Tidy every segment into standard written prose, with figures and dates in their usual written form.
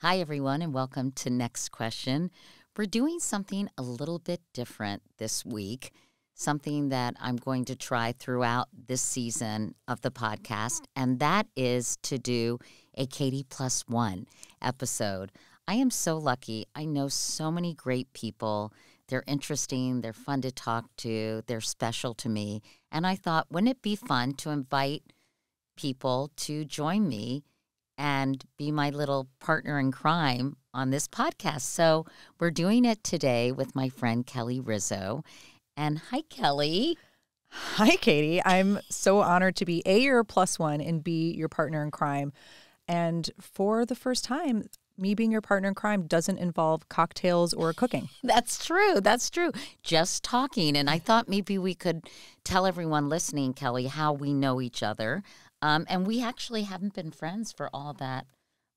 Hi, everyone, and welcome to Next Question. We're doing something a little bit different this week, something that I'm going to try throughout this season of the podcast, and that is to do a Katie Plus One episode. I am so lucky. I know so many great people. They're interesting, they're fun to talk to, they're special to me. And I thought, wouldn't it be fun to invite people to join me and be my little partner in crime on this podcast? So we're doing it today with my friend Kelly Rizzo. And hi, Kelly. Hi, Katie. I'm so honored to be A, your plus one, and B, your partner in crime. And for the first time, me being your partner in crime doesn't involve cocktails or cooking. That's true. That's true. Just talking. And I thought maybe we could tell everyone listening, Kelly, how we know each other. And we actually haven't been friends for all that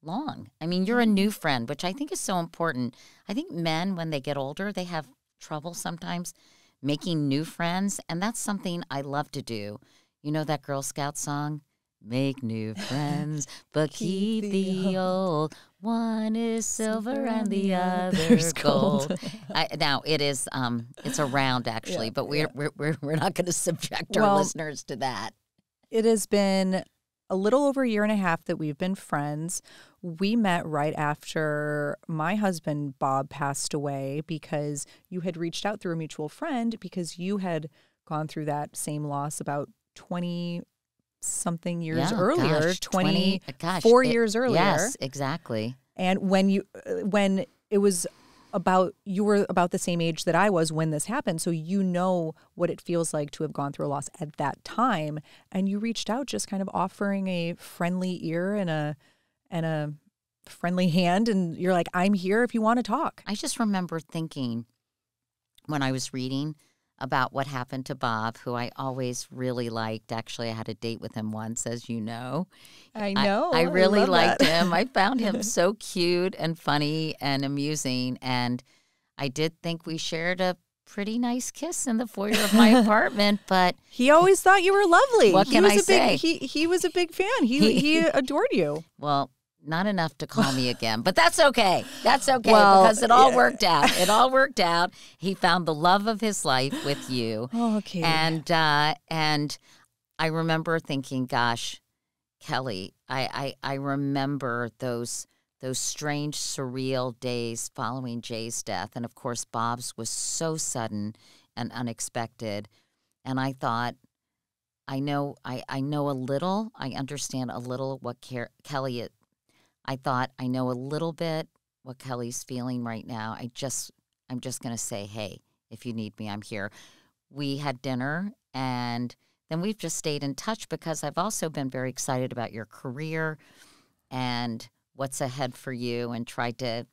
long. I mean, you're a new friend, which I think is so important. I think men, when they get older, they have trouble sometimes making new friends. And that's something I love to do. You know that Girl Scout song? Make new friends, but keep the old. One is silver and the other's gold. Now it is, it's around actually, Yeah, but we're not going to subject our listeners to that. It has been a little over a year and a half that we've been friends. We met right after my husband, Bob, passed away because you had reached out through a mutual friend because you had gone through that same loss about 20-something years earlier, gosh, 24 years earlier. Yes, exactly. And when it was about, you were about the same age that I was when this happened. So you know what it feels like to have gone through a loss at that time. And you reached out just kind of offering a friendly ear and a friendly hand. And you're like, I'm here if you want to talk. I just remember thinking when I was reading about what happened to Bob, who I always really liked. Actually, I had a date with him once, as you know. I know. I really love liked that. him. I found him so cute and funny and amusing. And I did think we shared a pretty nice kiss in the foyer of my apartment, but He always thought you were lovely. What can I say? He was a big fan. He adored you. well, not enough to call me again, but that's okay. That's okay Well, because it all worked out. It all worked out. He found the love of his life with you. Oh, okay. And I remember thinking, gosh, Kelly, I remember those strange, surreal days following Jay's death. And of course, Bob's was so sudden and unexpected. And I thought, I know a little, I understand a little what Kelly I thought I know a little bit what Kelly's feeling right now. I'm just going to say, hey, if you need me, I'm here. We had dinner, and then we've just stayed in touch because I've also been very excited about your career and what's ahead for you, and tried to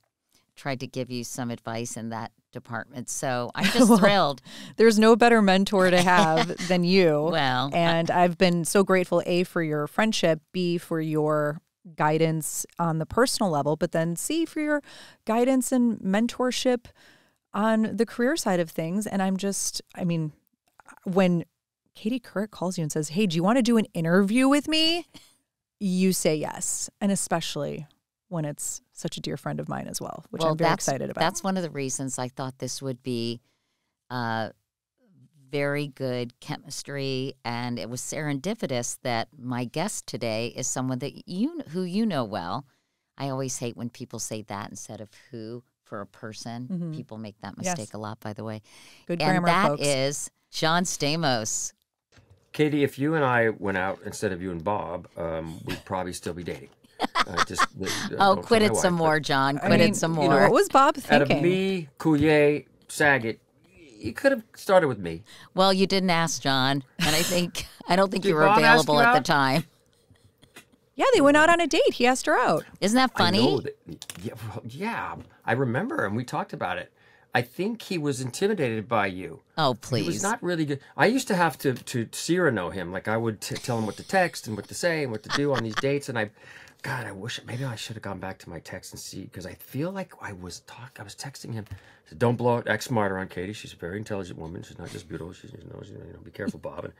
give you some advice in that department. So I'm just thrilled. There's no better mentor to have than you. Well, and I've been so grateful, A, for your friendship, B, for your guidance on the personal level, but then C, for your guidance and mentorship on the career side of things. And when Katie Couric calls you and says, hey, do you want to do an interview with me? You say yes. And especially when it's such a dear friend of mine as well, which I'm very excited about. That's one of the reasons I thought this would be very good chemistry, and it was serendipitous that my guest today is someone that who you know well. I always hate when people say that instead of who for a person. Mm-hmm. People make that mistake a lot, by the way. Good and grammar, that folks. is John Stamos. Katie, if you and I went out instead of you and Bob, we'd probably still be dating. Quit it some more, John. Quit it some more. What was Bob Out thinking? of me, Coulier, Saget, you could have started with me. Well, you didn't ask John, and I don't think Did you were Bob ask available you at the out? time. Yeah, they went out on a date. He asked her out. Isn't that funny? I know that, I remember, and we talked about it. I think he was intimidated by you. Oh, He please. was not really good. I used to have to Cyrano him. Like, I would tell him what to text and what to say and what to do on these dates. And I wish maybe I should have gone back to my text and see, because I feel like I was texting him. I said, don't blow it. Act smarter on Katie. She's a very intelligent woman. She's not just beautiful. She's, be careful, Bob.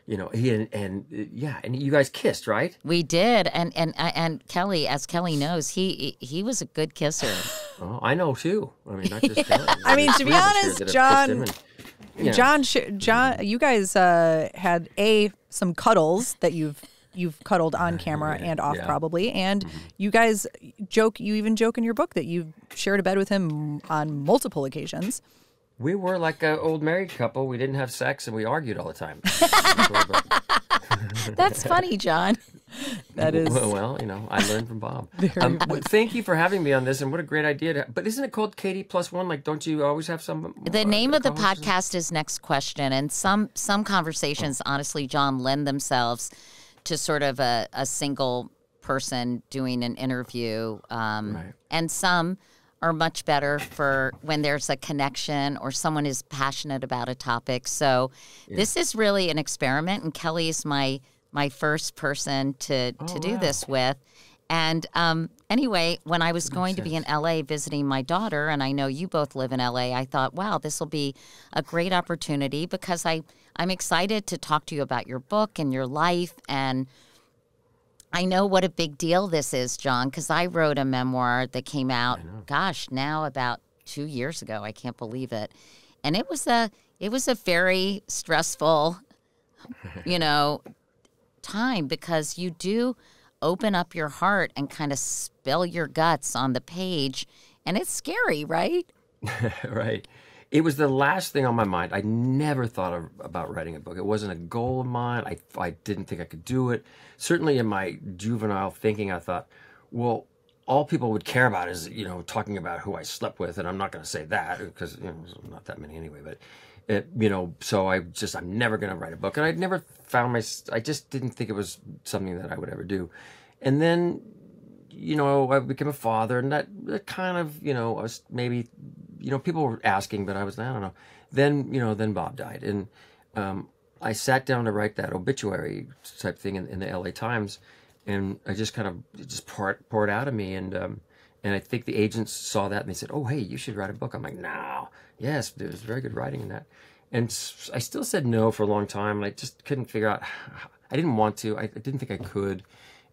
and you guys kissed, right? We did, and Kelly, as Kelly knows, he was a good kisser. Oh, I know too. I mean, not just Kelly. I mean, to be honest, John, Yeah. John, you guys had some cuddles that you've cuddled on camera and off probably, and you guys you even joke in your book that you've shared a bed with him on multiple occasions. We were like an old married couple. We didn't have sex and we argued all the time. That's funny, John. That is well, I learned from Bob. Thank you for having me on this, and what a great idea! But isn't it called Katie Plus One? Like, don't you always have some? The name of the podcast is Next Question, and some conversations, honestly, John, lend themselves to sort of a single person doing an interview, and some are much better for when there's a connection or someone is passionate about a topic. So this is really an experiment, and Kelly's my first person to do this with. And anyway, when I was going to be in LA visiting my daughter, and I know you both live in LA, I thought, wow, this will be a great opportunity because I'm excited to talk to you about your book and your life. And I know what a big deal this is, John, because I wrote a memoir that came out, now about 2 years ago. I can't believe it. And it was a very stressful, time, because you do open up your heart and kind of spill your guts on the page, and it's scary, right? Right. It was the last thing on my mind. I never thought about writing a book. It wasn't a goal of mine. I didn't think I could do it. Certainly in my juvenile thinking, I thought, well, all people would care about is, talking about who I slept with, and I'm not going to say that because not that many anyway. But so I'm never going to write a book, and I'd never I just didn't think it was something that I would ever do. And then, I became a father, and that kind of, was maybe, people were asking, but I don't know. Then Bob died, and I sat down to write that obituary type thing in the LA Times, and I just kind of poured out of me, and I think the agents saw that and they said, "Oh, hey, you should write a book." I'm like, "No, yes, there's very good writing in that," and I still said no for a long time, and I just couldn't figure out. I didn't want to. I didn't think I could,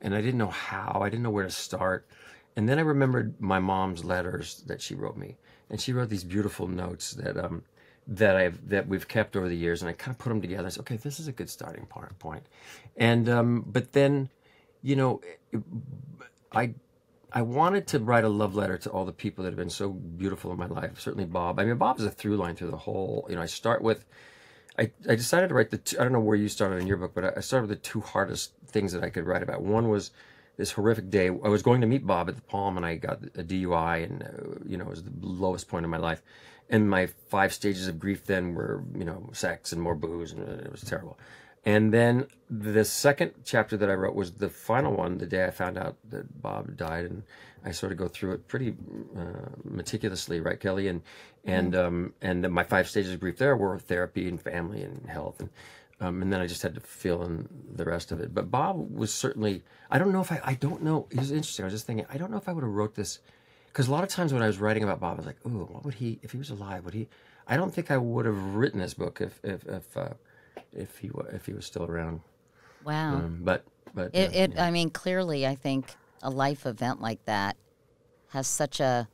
and I didn't know how. I didn't know where to start, and then I remembered my mom's letters that she wrote me, and she wrote these beautiful notes that we've kept over the years, and I kind of put them together. I said, okay, this is a good starting point. And but then, I wanted to write a love letter to all the people that have been so beautiful in my life. Certainly Bob. I mean, Bob is a through line through the whole. I start with. I decided to write I don't know where you started in your book, but I started with the two hardest things that I could write about. One was this horrific day. I was going to meet Bob at the Palm, and I got a DUI, and it was the lowest point in my life. And my 5 stages of grief then were, sex and more booze, and it was terrible. And then the second chapter that I wrote was the final one, the day I found out that Bob died, and I sort of go through it pretty meticulously, right, Kelly? And then my 5 stages of grief there were therapy and family and health, and then I just had to fill in the rest of it. But Bob was certainly, I don't know. It was interesting. I was just thinking, I don't know if I would have wrote this. Because a lot of times when I was writing about Bob, I was like, "Ooh, what would he, if he was alive? Would he?" I don't think I would have written this book if he was still around. Wow. But I mean, clearly, I think a life event like that has such a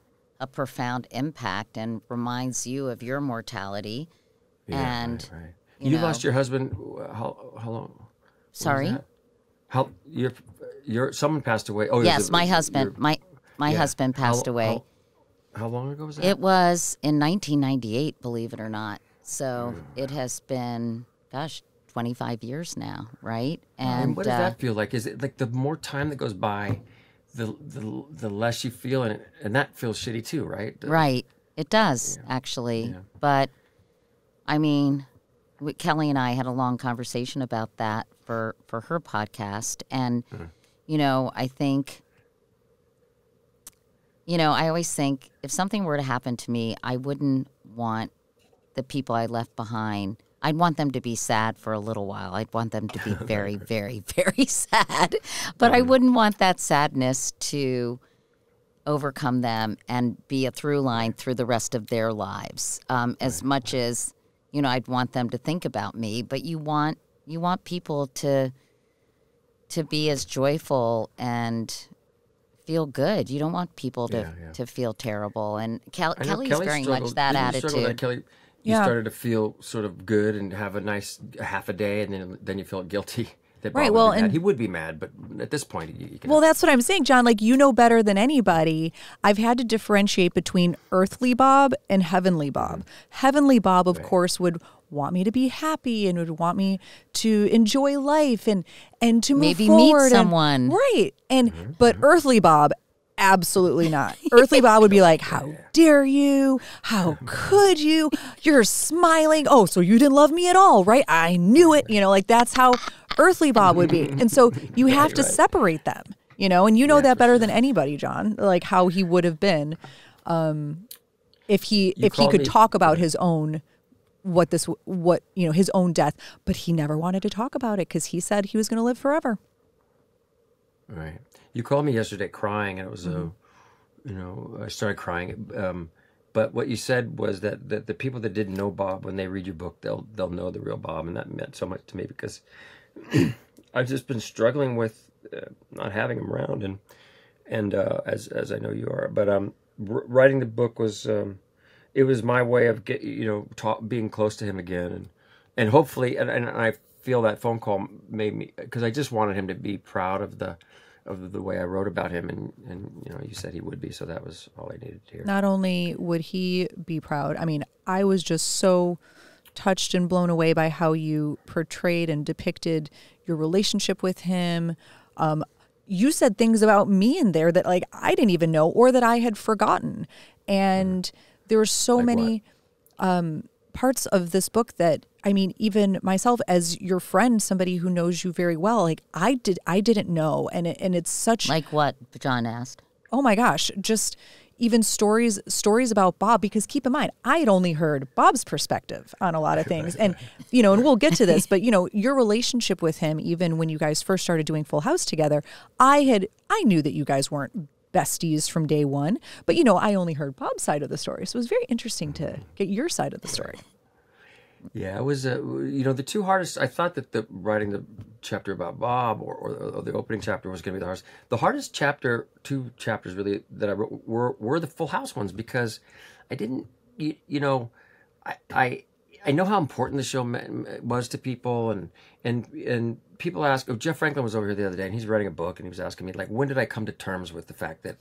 profound impact and reminds you of your mortality. Yeah, and right. You lost your husband. How long? Sorry. How someone passed away? Oh, yes, my husband. My husband passed away. How long ago was that? It was in 1998, believe it or not. So it has been, 25 years now, right? And what does that feel like? Is it like the more time that goes by, the less you feel, and that feels shitty too, right? Right. It does, actually. Yeah. But, I mean, Kelly and I had a long conversation about that for her podcast. And, I think... I always think if something were to happen to me, I wouldn't want the people I left behind. I'd want them to be sad for a little while. I'd want them to be very, very, very sad. But I wouldn't want that sadness to overcome them and be a through line through the rest of their lives. As much as, I'd want them to think about me. But you want You want people to be as joyful and feel good. You don't want people to feel terrible. And Kelly's very much that attitude. Kelly, you started to feel sort of good and have a nice half a day, and then you felt guilty. That Bob would be mad. He would be mad, but at this point, you can. Well, that's what I'm saying, John. Like, you know better than anybody. I've had to differentiate between earthly Bob and heavenly Bob. Mm-hmm. Heavenly Bob, of course, would want me to be happy and would want me to enjoy life and to move maybe forward. Meet someone. Right. And but earthly Bob, absolutely not. Earthly Bob would be like, how dare you? How could you? You're smiling. Oh, so you didn't love me at all, right? I knew it. Like that's how earthly Bob would be. And so you have to separate them, and you know that better than anybody, John, like how he would have been if he could talk about his own his own death, but he never wanted to talk about it because he said he was going to live forever. Right. You called me yesterday crying, and it was I started crying. But what you said was that the people that didn't know Bob, when they read your book, they'll know the real Bob, and that meant so much to me because I've just been struggling with not having him around, and as I know you are. But writing the book was it was my way of being close to him again, and hopefully, and I feel that phone call made me, because I just wanted him to be proud of the way I wrote about him, and you said he would be, so that was all I needed to hear. Not only would he be proud, I mean, I was just so touched and blown away by how you portrayed and depicted your relationship with him. You said things about me in there that like I didn't even know or that I had forgotten, and there were so like many parts of this book that, I mean, even myself as your friend, somebody who knows you very well, like I didn't know. And it's such... Like what? John asked. Oh my gosh. Just even stories about Bob, because keep in mind, I had only heard Bob's perspective on a lot of things. And, and we'll get to this, but your relationship with him, even when you guys first started doing Full House together, I knew that you guys weren't besties from day one, but I only heard Bob's side of the story. So it was very interesting to get your side of the story. Yeah, it was, the two hardest, I thought that writing the chapter about Bob or the opening chapter was going to be the hardest. The hardest two chapters really that I wrote were the Full House ones, because I didn't, I know how important the show was to people, and people ask. Oh, Jeff Franklin was over here the other day, and he's writing a book, and he was asking me, like, when did I come to terms with the fact that,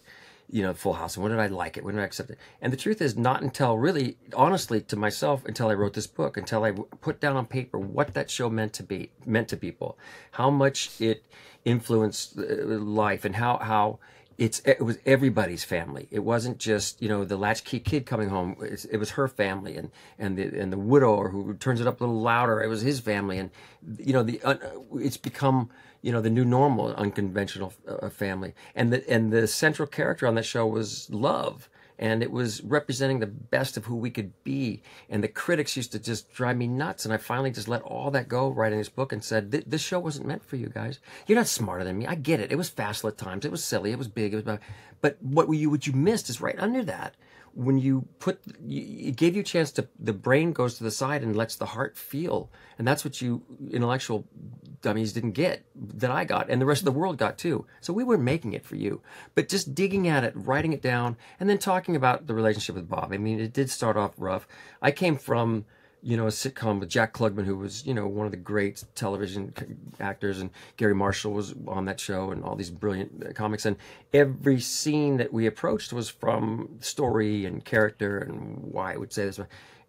Full House, and when did I like it? When did I accept it? And the truth is, not until really, honestly, to myself, until I wrote this book, until I put down on paper what that show meant to people, how much it influenced life, and how it was everybody's family. It wasn't just the latchkey kid coming home. It was her family, and the widower who turns it up a little louder. It was his family, and it's become the new normal, unconventional family. And the central character on that show was love, and it was representing the best of who we could be. And the critics used to just drive me nuts, and I finally just let all that go writing this book and said, this show wasn't meant for you guys. You're not smarter than me. I get it. It was facile at times. It was silly. It was big. But what you missed is right under that. When it gave you a chance the brain goes to the side and lets the heart feel. And that's what you intellectual dummies didn't get, that I got, and the rest of the world got too. So we weren't making it for you. But just digging at it, writing it down, and then talking about the relationship with Bob. I mean, it did start off rough. I came from, a sitcom with Jack Klugman, who was, one of the great television actors, and Gary Marshall was on that show, and all these brilliant comics. And every scene that we approached was from story and character and why I would say this.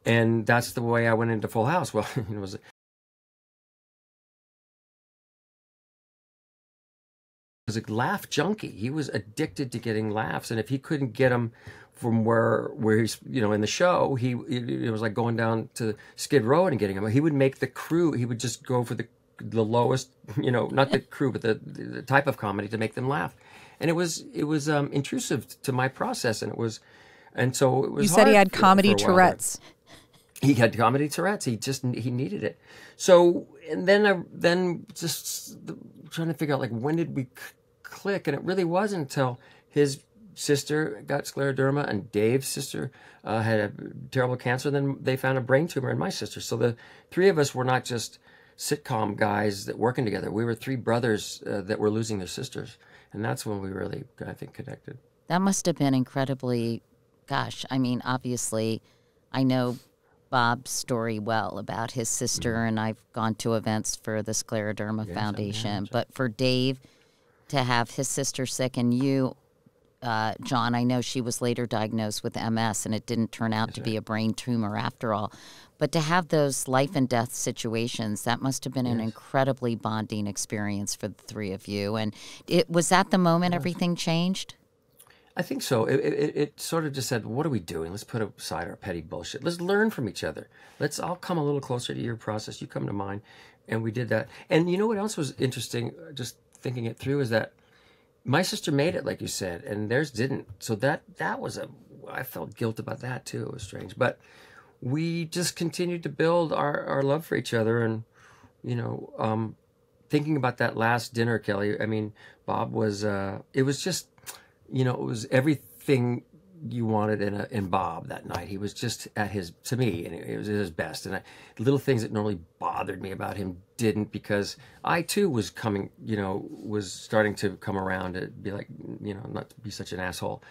And that's the way I went into Full House. Well, it was a laugh junkie. He was addicted to getting laughs, and if he couldn't get them from where he's in the show, it was like going down to Skid Row and getting them. He would make the crew. He would just go for the lowest, not the crew, but the type of comedy to make them laugh, and it was intrusive to my process, and so it was. You said he had comedy Tourette's. He had comedy Tourette's. He needed it. So, and then just trying to figure out, like, when did we click? And it really wasn't until his sister got scleroderma and Dave's sister had a terrible cancer. Then they found a brain tumor in my sister. So the three of us were not just sitcom guys that working together. We were three brothers that were losing their sisters, and that's when we really, I think, connected. That must have been incredibly, gosh, I mean, obviously, I know Bob's story well about his sister, and I've gone to events for the Scleroderma Foundation. But for Dave to have his sister sick and you, John, I know she was later diagnosed with MS, and it didn't turn out to be a brain tumor after all. But to have those life and death situations, that must have been an incredibly bonding experience for the three of you. And was that the moment everything changed? I think so. It sort of just said, what are we doing? Let's put aside our petty bullshit. Let's learn from each other. I'll come a little closer to your process. You come to mine. And we did that. And you know what else was interesting, just thinking it through, is that my sister made it, like you said, and theirs didn't. So that was I felt guilt about that too. It was strange. But we just continued to build our love for each other. And, thinking about that last dinner, Kelly, I mean, Bob was, it was just, it was everything you wanted in Bob that night. He was just to me, and it was at his best. And little things that normally bothered me about him didn't, because I too was was starting to come around to be like, not to be such an asshole.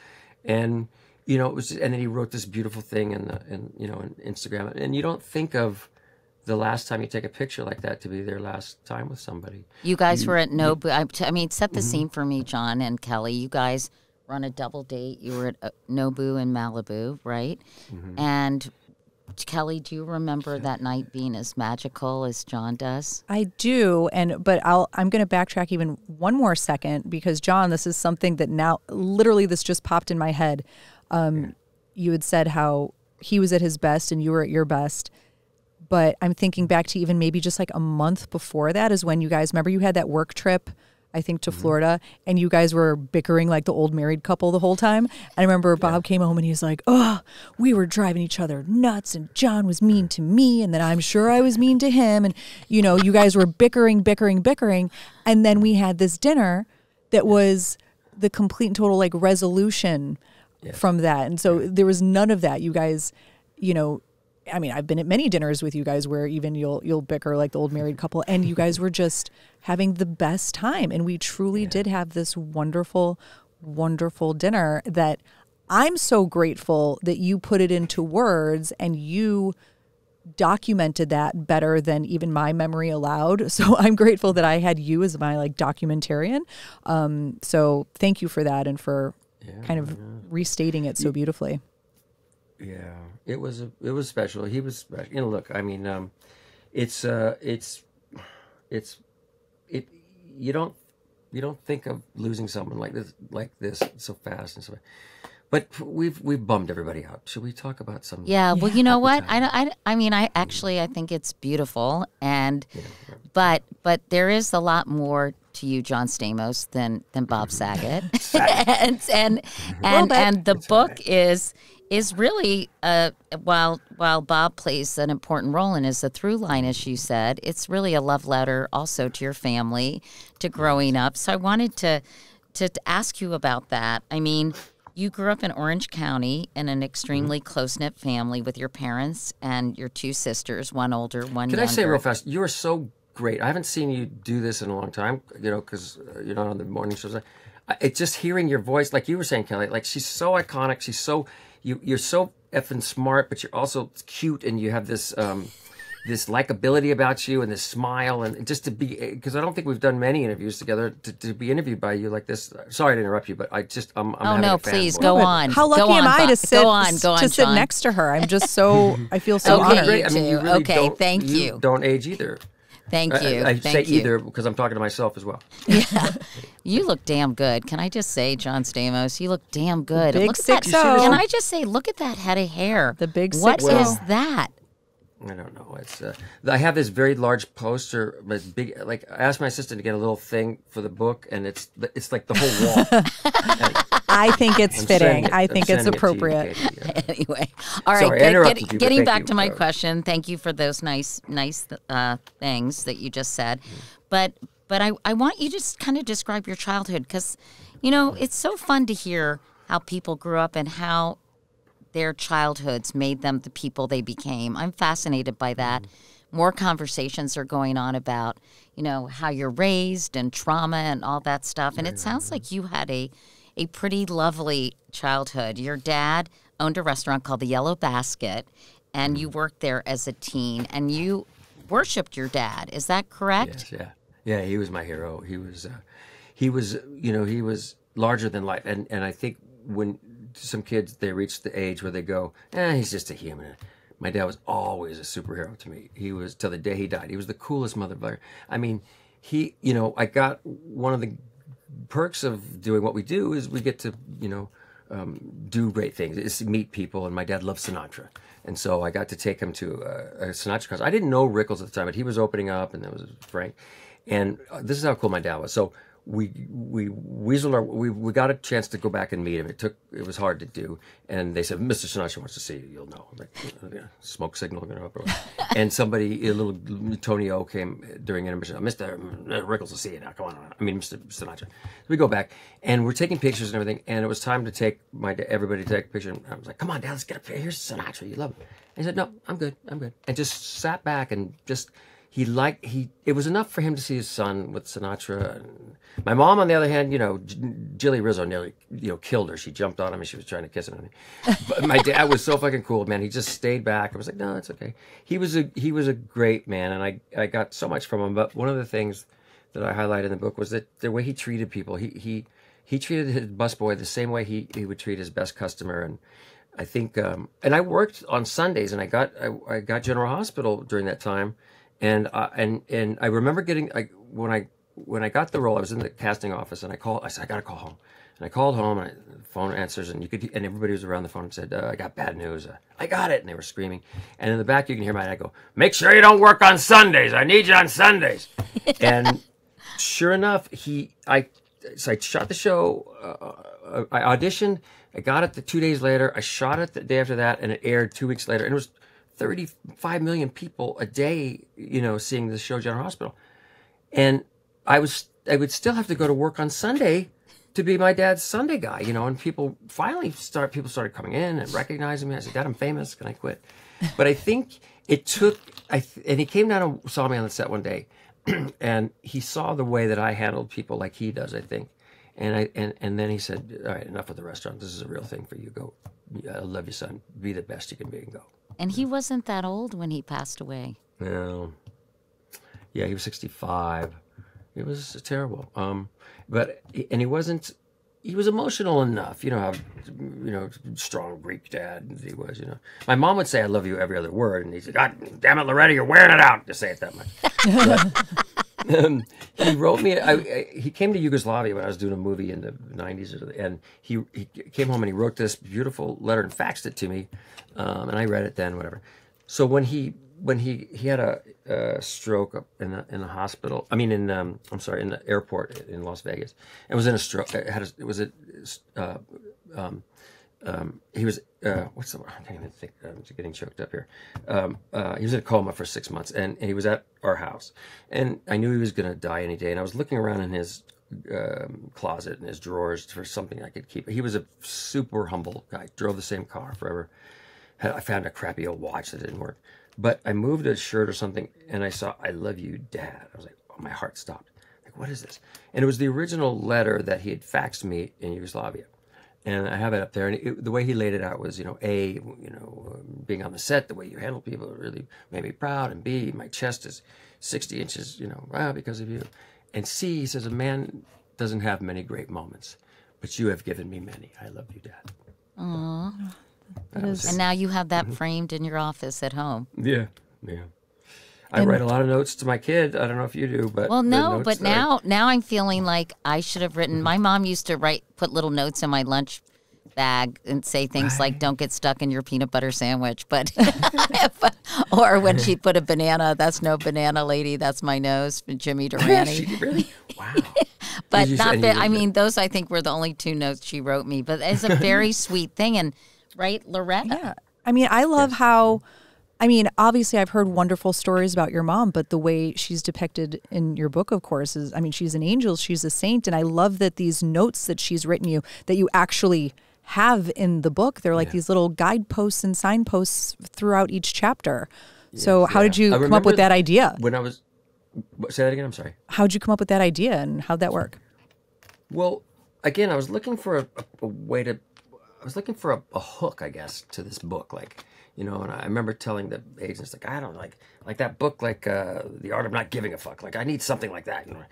And, it was just, and then he wrote this beautiful thing in Instagram. And you don't think of the last time you take a picture like that to be their last time with somebody. You guys were at Nobu. I mean, set the scene for me, John and Kelly. You guys were on a double date. You were at Nobu in Malibu, right? And Kelly, do you remember that night being as magical as John does? I do, but I'm going to backtrack even one more second, because John, this is something that now literally this just popped in my head. You had said how he was at his best and you were at your best. But I'm thinking back to even maybe just like a month before that is when you guys, remember you had that work trip, I think, to Florida, and you guys were bickering like the old married couple the whole time. And I remember Bob came home and he was like, oh, we were driving each other nuts, and John was mean to me, and then I'm sure I was mean to him. And, you guys were bickering. And then we had this dinner that was the complete and total like resolution from that. And so there was none of that. You guys, I mean, I've been at many dinners with you guys where even you'll bicker like the old married couple, and you guys were just having the best time. And we truly did have this wonderful, wonderful dinner that I'm so grateful that you put it into words and you documented that better than even my memory allowed. So I'm grateful that I had you as my like documentarian. So thank you for that and for kind of restating it so beautifully. Yeah, it was special. He was special. Look, I mean, you don't think of losing someone like this so fast and so. But we've bummed everybody out. Should we talk about some? Yeah. Well, you know what? I mean, I think it's beautiful, and but there is a lot more to you, John Stamos, than Bob Saget, and the book is really while Bob plays an important role and is a through line, as you said, it's really a love letter also to your family, to growing up. So I wanted to ask you about that. I mean, you grew up in Orange County in an extremely close-knit family with your parents and your two sisters, one older, one younger. Can I say real fast, you are so great. I haven't seen you do this in a long time, because you're not on the morning shows. It's just hearing your voice, like you were saying, Kelly, like she's so iconic. She's so, you're so effing smart, but you're also cute, and you have this this likability about you and this smile, and just to be, because I don't think we've done many interviews together, to be interviewed by you like this. Sorry to interrupt you, but I'm oh no, please go on. How lucky am I to sit next to her? I'm just so, I feel so honored. I mean, you really thank you. Don't age either. Thank you. I say either because I'm talking to myself as well. Yeah. You look damn good. Can I just say, John Stamos, you look damn good. Big look at that. 6-0. Can I just say, look at that head of hair. The big 6-0. What is that? I don't know. It's I have this very large poster, but big. Like I asked my assistant to get a little thing for the book, and it's like the whole wall. I think it's fitting. I think it's appropriate. Anyway, all right. Sorry, getting back to my question. Thank you for those nice things that you just said, but I want you to just kind of describe your childhood, because it's so fun to hear how people grew up and how their childhoods made them the people they became. I'm fascinated by that. more conversations are going on about, you know, how you're raised and trauma and all that stuff. And it sounds like you had a pretty lovely childhood. Your dad owned a restaurant called the Yellow Basket, and you worked there as a teen, and you worshipped your dad. Is that correct? Yes, yeah. He was my hero. He was, you know, he was larger than life. And I think when some kids, they reach the age where they go, he's just a human. My dad was always a superhero to me. He was, till the day he died. He was the coolest motherfucker. I mean, you know, I got one of the perks of doing what we do is we get to, you know, do great things. It's to meet people, and my dad loved Sinatra. And so I got to take him to a Sinatra concert. I didn't know Rickles at the time, but he was opening up, and there was Frank. And this is how cool my dad was. So we got a chance to go back and meet him. It was hard to do. And they said, Mr. Sinatra wants to see you. You'll know. I'm like, smoke signal going up. And somebody, a little Tony O came during intermission. Mr. Rickles will see you now. Come on. I mean, Mr. Sinatra. So we go back, and we're taking pictures and everything. And it was time to take everybody to take a picture. And I was like, come on, Dad, let's get up here. Here's Sinatra. You love him. And he said, no, I'm good. And just sat back and just... it was enough for him to see his son with Sinatra. And my mom, on the other hand, you know, Jilly Rizzo nearly, you know, killed her. She jumped on him and she was trying to kiss him. But my dad was so fucking cool, man. He just stayed back. I was like, no, it's okay. He was a great man, and I got so much from him. But one of the things that I highlighted in the book was that the way he treated people. He treated his busboy the same way he would treat his best customer. And I think, and I worked on Sundays, and I got General Hospital during that time. And I remember getting, when I got the role, I was in the casting office, and I said, I got to call home. And I called home, and the phone answers, and everybody was around the phone and said, I got bad news. I got it. And they were screaming. And in the back, you can hear my dad go, make sure you don't work on Sundays. I need you on Sundays. And sure enough, I shot the show. I auditioned. I got it 2 days later. I shot it the day after that, and it aired 2 weeks later. And it was 35 million people a day, you know, seeing the show General Hospital. And I would still have to go to work on Sunday to be my dad's Sunday guy, you know, and people started coming in and recognizing me. I said, Dad, I'm famous. Can I quit? But I think it took, and he came down and saw me on the set one day, and he saw the way that I handled people like he does, I think. And then he said, all right, enough with the restaurant. This is a real thing for you. Go. I love you, son. Be the best you can be and go. And he wasn't that old when he passed away. No. Yeah, he was 65. It was terrible. He was emotional enough, you know, how, you know, strong Greek dad he was, you know. My mom would say, I love you every other word. And he said, God damn it, Loretta, you're wearing it out to say it that much. He wrote me, he came to Yugoslavia when I was doing a movie in the 90s. And he came home and he wrote this beautiful letter and faxed it to me. And I read it then, whatever. So when he had a stroke up in the hospital. I mean, in the airport in Las Vegas. And was in a stroke. He was what's the word? I can't even think. I'm just getting choked up here. He was in a coma for 6 months, and he was at our house. And I knew he was going to die any day. And I was looking around in his closet and his drawers for something I could keep. He was a super humble guy. Drove the same car forever. I found a crappy old watch that didn't work. But I moved a shirt or something, and I saw, I love you, Dad. I was like, oh, my heart stopped. Like, what is this? And it was the original letter that he had faxed me in Yugoslavia. And I have it up there. And the way he laid it out was, you know, A, you know, being on the set, the way you handle people really made me proud. And B, my chest is 60 inches, you know, because of you. And C, he says, a man doesn't have many great moments, but you have given me many. I love you, Dad. Aww. And now you have that framed in your office at home. Yeah. I write a lot of notes to my kid. I don't know if you do, but now I'm feeling like I should have written. My mom used to put little notes in my lunch bag and say things like, "Don't get stuck in your peanut butter sandwich," but or when she'd put a banana, "That's no banana, lady. That's my nose." For Jimmy Durante. Really? Wow. But not that. I mean, those I think were the only two notes she wrote me. But it's a very sweet thing, and right, Loretta. Yeah. I mean, I love how. I mean, obviously, I've heard wonderful stories about your mom, but the way she's depicted in your book, of course, is, I mean, she's an angel, she's a saint, and I love that these notes that she's written you, that you actually have in the book, they're like these little guideposts and signposts throughout each chapter. So how did you I come up with remember that idea? when I was, say that again, I'm sorry. How'd you come up with that idea and how'd that work? Well, again, I was looking for a way to, I was looking for a hook, I guess, to this book. Like, you know, and I remember telling the agents, like, I don't like that book, like The Art of Not Giving a Fuck. Like, I need something like that, you know.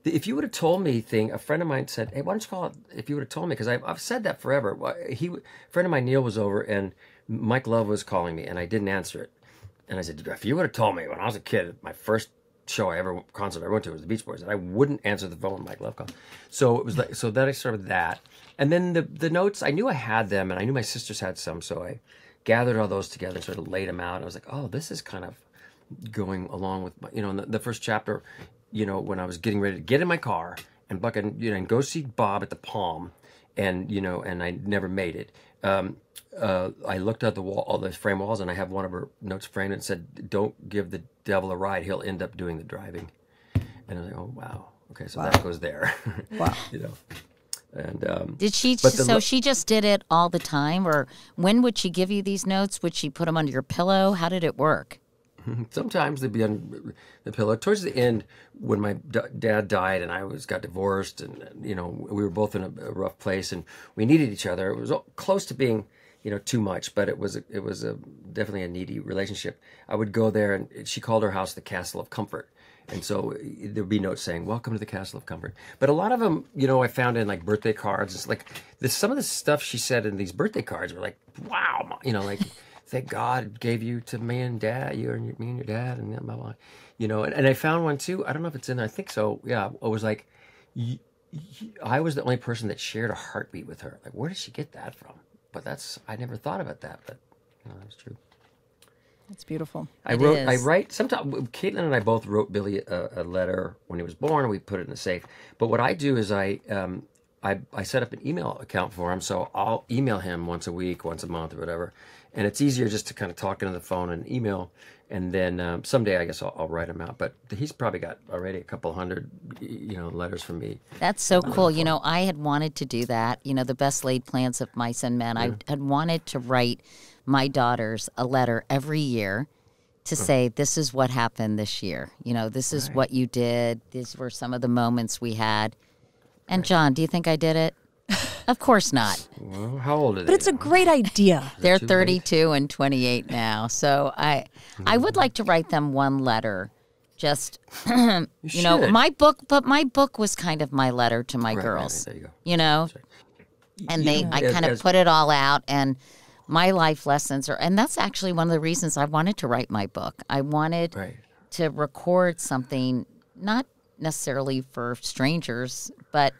If you would have told me a friend of mine said, hey, why don't you call it, if you would have told me, because I've said that forever. A friend of mine, Neil, was over and Mike Love was calling me and I didn't answer it. And I said, if you would have told me when I was a kid, my first concert I went to was the Beach Boys, and I wouldn't answer the phone when Mike Love called. So it was like, so that I started that. And then the notes, I knew I had them and I knew my sisters had some. So I gathered all those together and sort of laid them out. I was like, oh, this is kind of going along with my, you know, in the first chapter, you know, when I was getting ready to get in my car and and go see Bob at the Palm, and, you know, and I never made it. I looked at the wall, all those frame walls, and I have one of her notes framed and said, don't give the devil a ride. He'll end up doing the driving. And I was like, oh, wow. Okay, so that goes there. Wow. You know. And Did she? So she just did it all the time, or when would she give you these notes? Would she put them under your pillow? How did it work? sometimes they'd be on the pillow. Towards the end, when my dad died and I got divorced, and you know, we were both in a rough place and we needed each other. It was close to being, you know, too much, but it was definitely a needy relationship. I would go there, and she called her house the Castle of Comfort. And so there'd be notes saying, welcome to the Castle of Comfort. But a lot of them, you know, I found in like birthday cards. It's like some of the stuff she said in these birthday cards were like, wow, you know, like, thank God gave you to me and dad, me and your dad, and blah, blah. You know, and I found one too. I don't know if it's in there. I think so. Yeah. It was like, I was the only person that shared a heartbeat with her. Like, where did she get that from? But I never thought about that, but you know, that's true. It's beautiful. Sometimes Caitlin and I both wrote Billy a letter when he was born, and we put it in the safe. But what I do is I set up an email account for him, so I'll email him once a week, once a month, or whatever. And it's easier just to kind of talk into the phone and email, and then someday I guess I'll write him out. But he's probably got already a couple hundred, you know, letters from me. That's so cool. You know, I had wanted to do that. You know, the best laid plans of mice and men. Yeah. I had wanted to write my daughters a letter every year to say, this is what happened this year. You know, this is what you did. These were some of the moments we had. And John, do you think I did it? Of course not. Well, how old are they? But it's a great idea. They're 32 and 28 now. So I would like to write them one letter. Just, you know, my book was kind of my letter to my girls. There you go. You know? And I kind of put it all out, and my life lessons and that's actually one of the reasons I wanted to write my book. I wanted to record something, not necessarily for strangers, but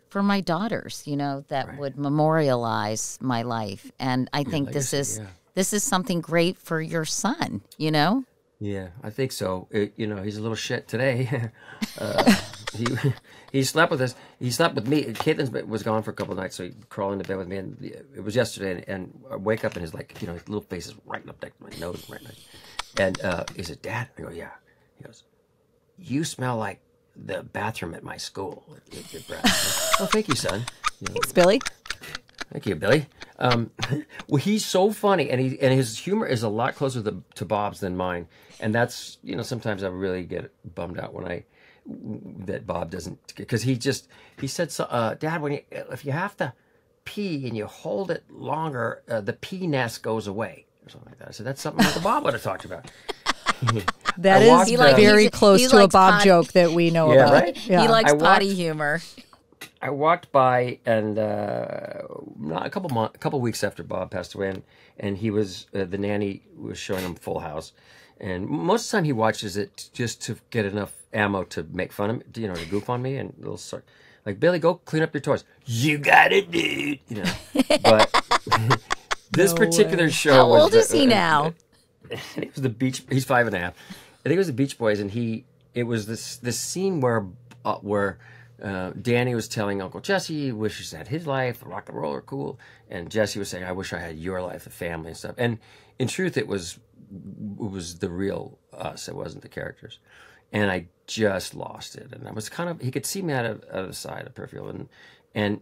for my daughters, you know, that would memorialize my life. And I think legacy, this is something great for your son, you know? Yeah, I think so. You know, he's a little shit today. He slept with us. He slept with me. Caitlin was gone for a couple of nights, so he'd crawl into bed with me. And it was yesterday, and I wake up and his, like, you know, his little face is right up next to my nose, right next. And he said, "Dad," I go, "Yeah." He goes, "You smell like the bathroom at my school with your breath." "Oh, thank you, son." You know, thanks, Billy. Thank you, Billy. Well, he's so funny, and his humor is a lot closer to Bob's than mine. And that's, you know, sometimes I really get bummed out when that Bob doesn't, because he said, so, "Dad, if you have to pee and you hold it longer, the pee nest goes away," or something like that. I said, that's something that the Bob would have talked about. That is very close to a Bob joke that we know about. Right? Yeah. He likes potty humor. I walked by, and a couple weeks after Bob passed away, and he was the nanny was showing him Full House, and most of the time he watches it just to get enough ammo to make fun of me, you know, to goof on me, and little start like, "Billy, go clean up your toys." "You got it, dude." You know, but this particular show. How old is he now? It was the Beach. He's 5.5. I think it was the Beach Boys, and it was this scene where Danny was telling Uncle Jesse he wishes he had his life, the rock and roll are cool, and Jesse was saying, "I wish I had your life, the family and stuff." And in truth, it was the real us. It wasn't the characters, and I just lost it. And I was he could see me out of the side of peripheral, and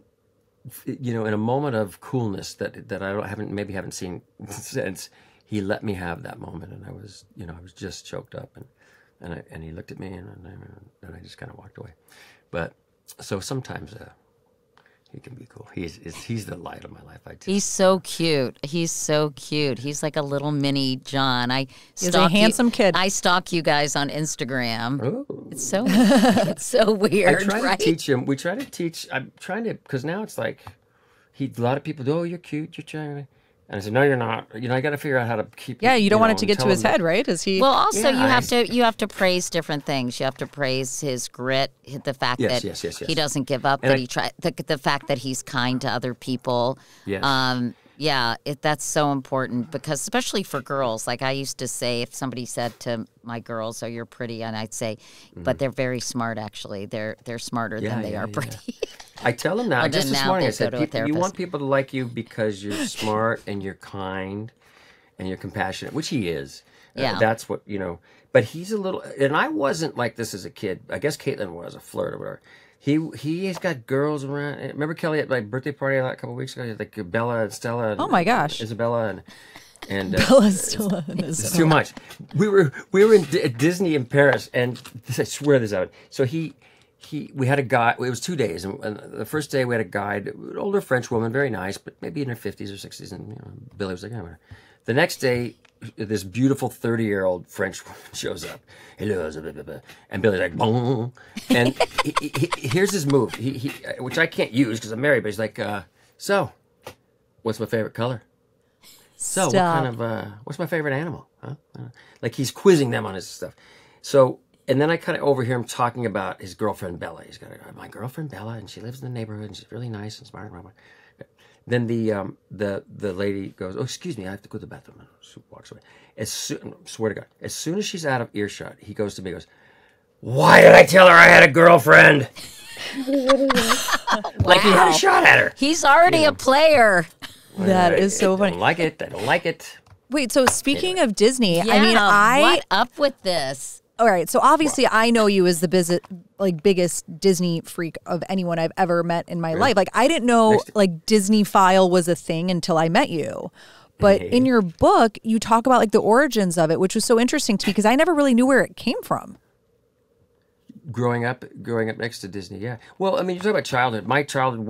you know, in a moment of coolness that I haven't seen since. he let me have that moment, and I was, I was just choked up, and he looked at me, and I just kind of walked away. But so sometimes he can be cool. He's the light of my life. He's so cute. He's so cute. He's like a little mini John. He's a handsome kid. I stalk you guys on Instagram. Oh. It's so weird. I try right? to teach him. We try to teach. I'm trying to, because now it's like, a lot of people do. Oh, you're cute. You're trying. And I said, no, you're not. I got to figure out how to keep. Yeah, you don't want it to get to his head, right? Is he? Well, also you have to praise different things. You have to praise his grit, the fact that he doesn't give up, And the fact that he's kind to other people. Yes. Yeah, that's so important, because especially for girls, like I used to say, if somebody said to my girls, "Oh, you're pretty," and I'd say, "But they're very smart. Actually, they're smarter than they are pretty." I tell them that. Well, Just then this now morning, I they said, go to a you want people to like you because you're smart and you're kind and you're compassionate, which he is. Yeah. That's what, But he's a little, and I wasn't like this as a kid. I guess Caitlin was a flirt or whatever. He's got girls around. Remember Kelly at my birthday party a couple of weeks ago? He had like Bella and Stella. And, oh my gosh, Isabella and Bella Stella. It's too much. We were in Disney in Paris, and I swear this out. So we had a guide. It was 2 days, and the first day we had a guide, an older French woman, very nice, but maybe in her 50s or 60s, and Billy was like, "Oh." The next day, this beautiful 30-year-old French woman shows up. Hello, and Billy's like, "Boom," and here's his move, which I can't use because I'm married. But he's like, "So, what's my favorite color? So, what kind of what's my favorite animal?" Huh? Like he's quizzing them on his stuff. So. And then I kind of overhear him talking about his girlfriend Bella. He's got my girlfriend Bella, and she lives in the neighborhood, and she's really nice and smart. Then the lady goes, "Oh, excuse me, I have to go to the bathroom." And she walks away. Swear to God, as soon as she's out of earshot, he goes to me, goes, "Why did I tell her I had a girlfriend?" Like he had a shot at her. He's already a player. That is so funny. I don't like it. I don't like it. Wait, so speaking of Disney, Yeah, I mean, what up with this? All right, so obviously I know you as the biggest Disney freak of anyone I've ever met in my life. Like I didn't know like Disney File was a thing until I met you. But in your book, you talk about like the origins of it, which was so interesting to me because I never really knew where it came from. Growing up next to Disney, yeah. Well, I mean, you talk about childhood. My childhood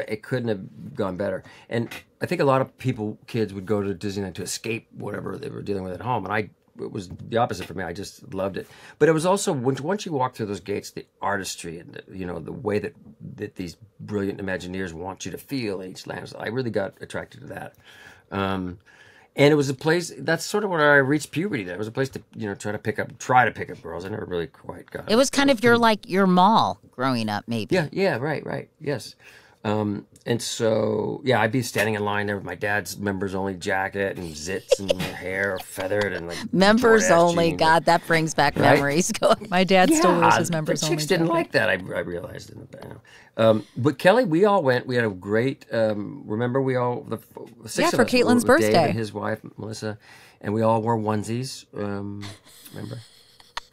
it couldn't have gone better. And I think a lot of kids would go to Disneyland to escape whatever they were dealing with at home, and it was the opposite for me. I just loved it. But it was also once you walk through those gates, the artistry and the way that these brilliant Imagineers want you to feel in each land. So I really got attracted to that. And it was a place. That's sort of where I reached puberty. There was a place to try to pick up girls. I never really quite got. It was kind of your mall growing up, maybe. Yeah, right, yes. And so, I'd be standing in line there with my dad's members only jacket and zits and hair feathered and like members DoorDash only. jeans. God, that brings back memories. My dad still wears his members the only. Chicks didn't like that. I realized in the back. But Kelly, we all went. We had a great. Remember, we all the six of for us, Caitlin's Dave birthday. and his wife Melissa, and we all wore onesies. Remember?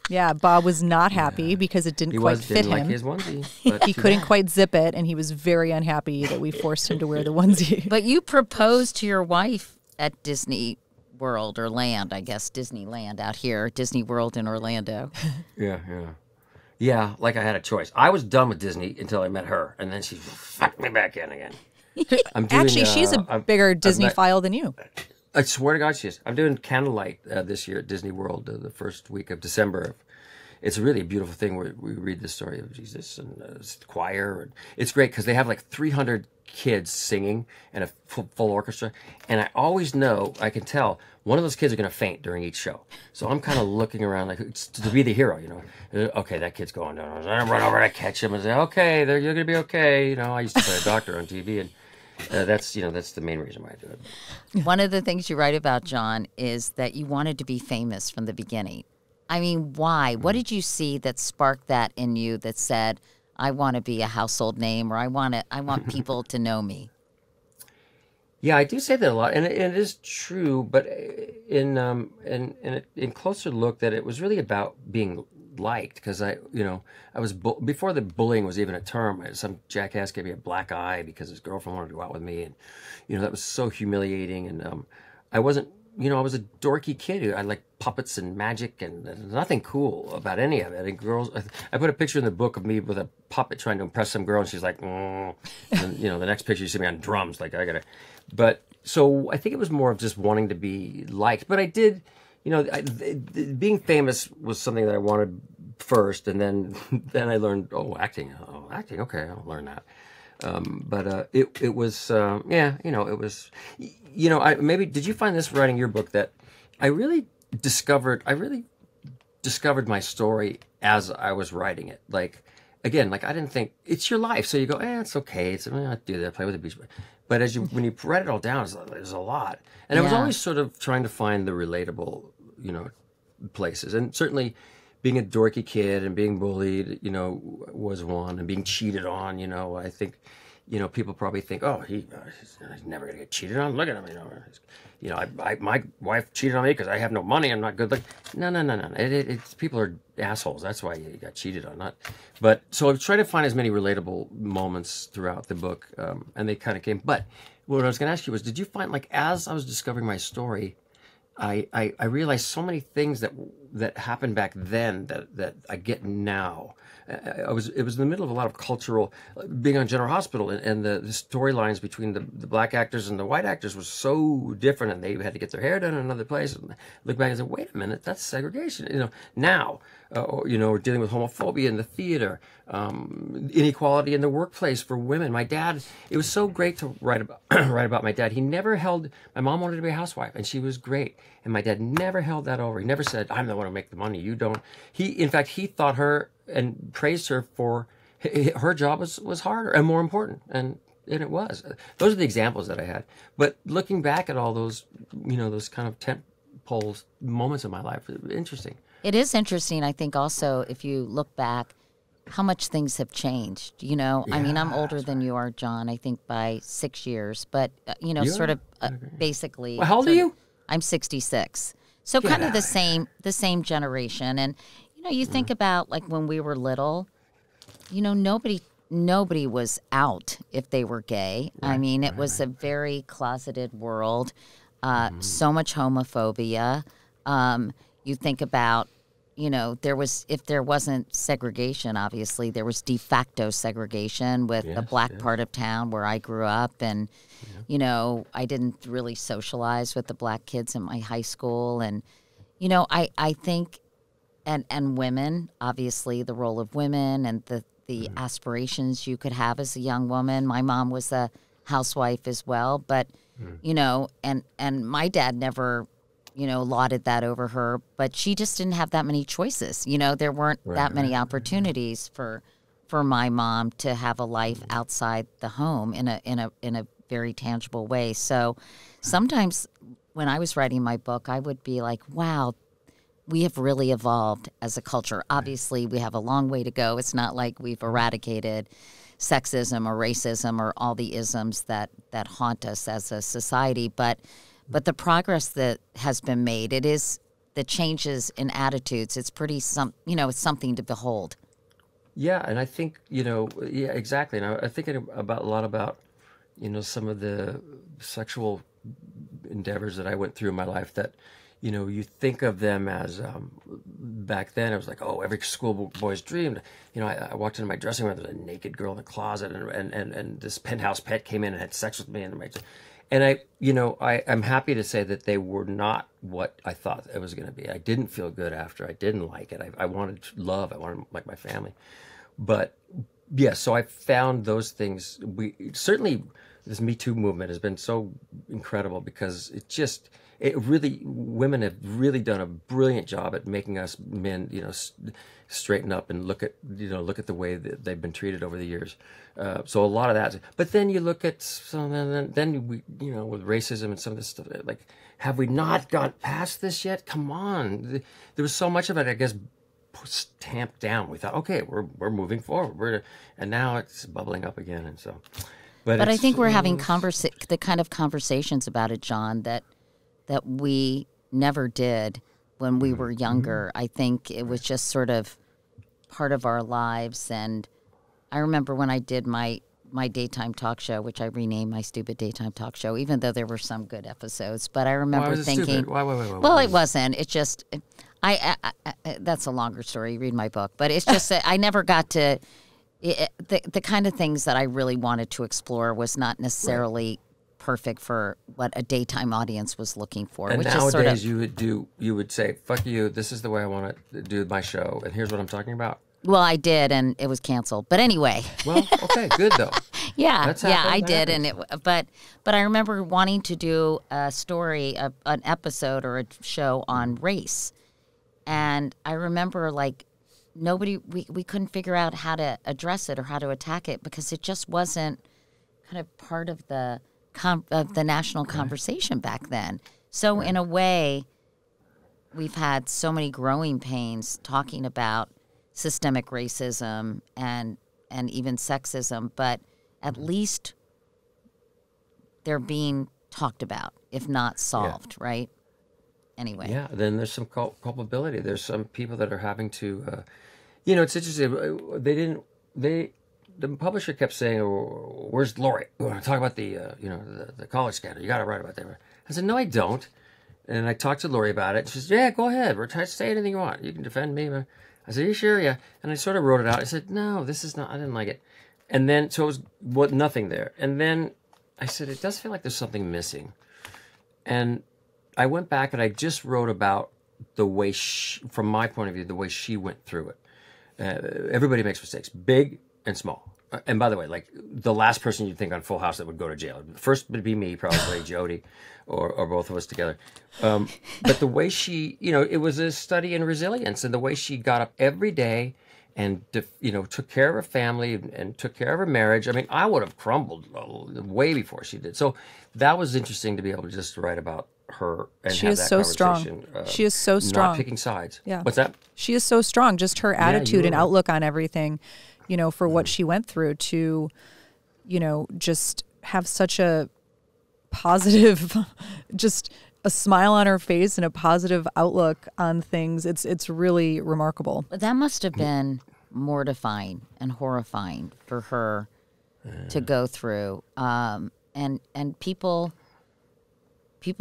Yeah, Bob was not happy because it didn't quite fit didn't him. like his onesie. But He couldn't quite zip it, and he was very unhappy that we forced him to wear the onesie. But you proposed to your wife at Disney World or Land, I guess Disneyland out here, Disney World in Orlando. Yeah, like I had a choice. I was done with Disney until I met her, and then she fucked me back in again. Actually, she's a bigger Disney file than you. I swear to God, she is. I'm doing Candlelight this year at Disney World, the first week of December. It's really a beautiful thing where we read the story of Jesus and choir. And it's great because they have like 300 kids singing and a full orchestra. And I always know, I can tell, one of those kids are going to faint during each show. So I'm kind of looking around like to be the hero, Okay, that kid's going down. I run over to catch him and say, okay, you're going to be okay. I used to play a doctor on TV, and that's the main reason why I do it. One of the things you write about, John, is that you wanted to be famous from the beginning. I mean, why? What did you see that sparked that in you that said, I want to be a household name, or I want people to know me? Yeah, I do say that a lot, and it is true. But in closer look, that it was really about being liked, because I was before the bullying was even a term. Some jackass gave me a black eye because his girlfriend wanted to go out with me, and that was so humiliating. And I wasn't I was a dorky kid. I liked puppets and magic, and nothing cool about any of it. And girls, I put a picture in the book of me with a puppet trying to impress some girl, and she's like, mm. And the next picture you see me on drums, like I gotta. But so I think it was more of just wanting to be liked. But I did, being famous was something that I wanted first, and then I learned, acting. Oh, acting. Okay, I'll learn that. But it was it was maybe did you find this writing your book that I really discovered my story as I was writing it, like again, like I didn't think it's your life, so you go, it's okay, I do that, play with the beach, but when you write it all down, there's a lot, and I was always sort of trying to find the relatable places, and certainly being a dorky kid and being bullied, was one, and being cheated on, I think, people probably think, he's never gonna get cheated on. Look at him, my wife cheated on me because I have no money. I'm not good. Like, no. It's people are assholes. That's why you got cheated on. But so I've tried to find as many relatable moments throughout the book, and they kind of came. But what I was gonna ask you was, did you find, like, as I was discovering my story, I realized so many things that happened back then that I get now. It was in the middle of a lot of cultural, being on General Hospital, and the storylines between the black actors and the white actors was so different, and they had to get their hair done in another place. And look back and say, wait a minute, that's segregation. Now, we're dealing with homophobia in the theater, inequality in the workplace for women. My dad, it was so great to write about my dad. He never held, my mom wanted to be a housewife, and she was great. And my dad never held that over. He never said, I'm the one who make the money, you don't. In fact, he thought her and praised her for her job was harder and more important, and it was. Those are the examples that I had. But looking back at all those, those kind of tentpole moments in my life, interesting. It is interesting. I think also, if you look back, how much things have changed. I mean, I'm older than you are, John. I think by 6 years, but basically. Well, how old are you? I'm 66. So kind of the same generation. And you think about, like, when we were little, nobody was out if they were gay. Right. I mean, it was a very closeted world, so much homophobia. You think about, if there wasn't segregation, obviously, there was de facto segregation with the black part of town where I grew up. And, I didn't really socialize with the black kids in my high school. And, I think... And women, obviously, the role of women and the aspirations you could have as a young woman. My mom was a housewife as well, but, and my dad never, lauded that over her, but she just didn't have that many choices. There weren't that many opportunities for my mom to have a life outside the home in a very tangible way. So sometimes when I was writing my book, I would be like, wow, we have really evolved as a culture. Obviously, we have a long way to go. It's not like we've eradicated sexism or racism or all the isms that haunt us as a society. But the progress that has been made, it is the changes in attitudes. It's it's something to behold. Yeah, and I think, exactly. And I think a lot about, some of the sexual endeavors that I went through in my life that, you think of them as, back then it was like, every schoolboy's dream. I walked into my dressing room, there was a naked girl in the closet, and this penthouse pet came in and had sex with me. I'm happy to say that they were not what I thought it was going to be. I didn't feel good after. I didn't like it. I wanted love. I wanted like my family. But yeah, so I found those things. Certainly this Me Too movement has been so incredible because women have really done a brilliant job at making us men, straighten up and look at the way that they've been treated over the years. So a lot of that. But then you look at then we, with racism and some of this stuff, like, have we not got past this yet? Come on, there was so much of it, I guess, tamped down. We thought, okay, we're moving forward. And now it's bubbling up again, and so. But I think we're having the kind of conversations about it, John, that we never did when we were younger. I think it was just sort of part of our lives. And I remember when I did my my daytime talk show, which I renamed my stupid daytime talk show, even though there were some good episodes. But I remember Why was it thinking, stupid? Why? well, it wasn't. It just, I that's a longer story. Read my book. But it's just that I never got to, the kind of things that I really wanted to explore was not necessarily perfect for what a daytime audience was looking for. And which nowadays is sort of, you would say, fuck you, this is the way I want to do my show, and here's what I'm talking about. well, I did, and it was canceled. But anyway. Well, okay, good though. Yeah, That's yeah, happened, I that did, happens. and but I remember wanting to do a story, an episode or a show on race, and I remember like we couldn't figure out how to address it or how to attack it because it just wasn't kind of part of the national conversation back then. So in a way, we've had so many growing pains talking about systemic racism and even sexism, but at least they're being talked about, if not solved, right? Anyway. Yeah, then there's some culpability. There's some people that are having to, it's interesting. The publisher kept saying, oh, "Where's Lori? We want to talk about the college scandal. You got to write about that." I said, "No, I don't." And I talked to Lori about it. She says, "Yeah, go ahead. We're trying to say anything you want. You can defend me." I said, "You sure?" Yeah. And I sort of wrote it out. I said, "No, this is not. I didn't like it." And then so it was nothing there. And then I said, "It does feel like there's something missing." And I went back and I just wrote about the way, from my point of view, the way she went through it. Everybody makes mistakes, big and small. And by the way, like the last person you'd think on Full House that would go to jail, first would be me, probably Jody, or both of us together. But the way she, it was a study in resilience, and the way she got up every day and took care of her family and took care of her marriage. I mean, I would have crumbled way before she did. So that was interesting to be able to just write about her and She have is that so conversation. strong. She is so strong. Not picking sides. Yeah. What's that? She is so strong. Just her attitude and are. outlook on everything, for what she went through to, just have such a positive, just a smile on her face and a positive outlook on things. It's really remarkable. But that must have been mortifying and horrifying for her to go through. And people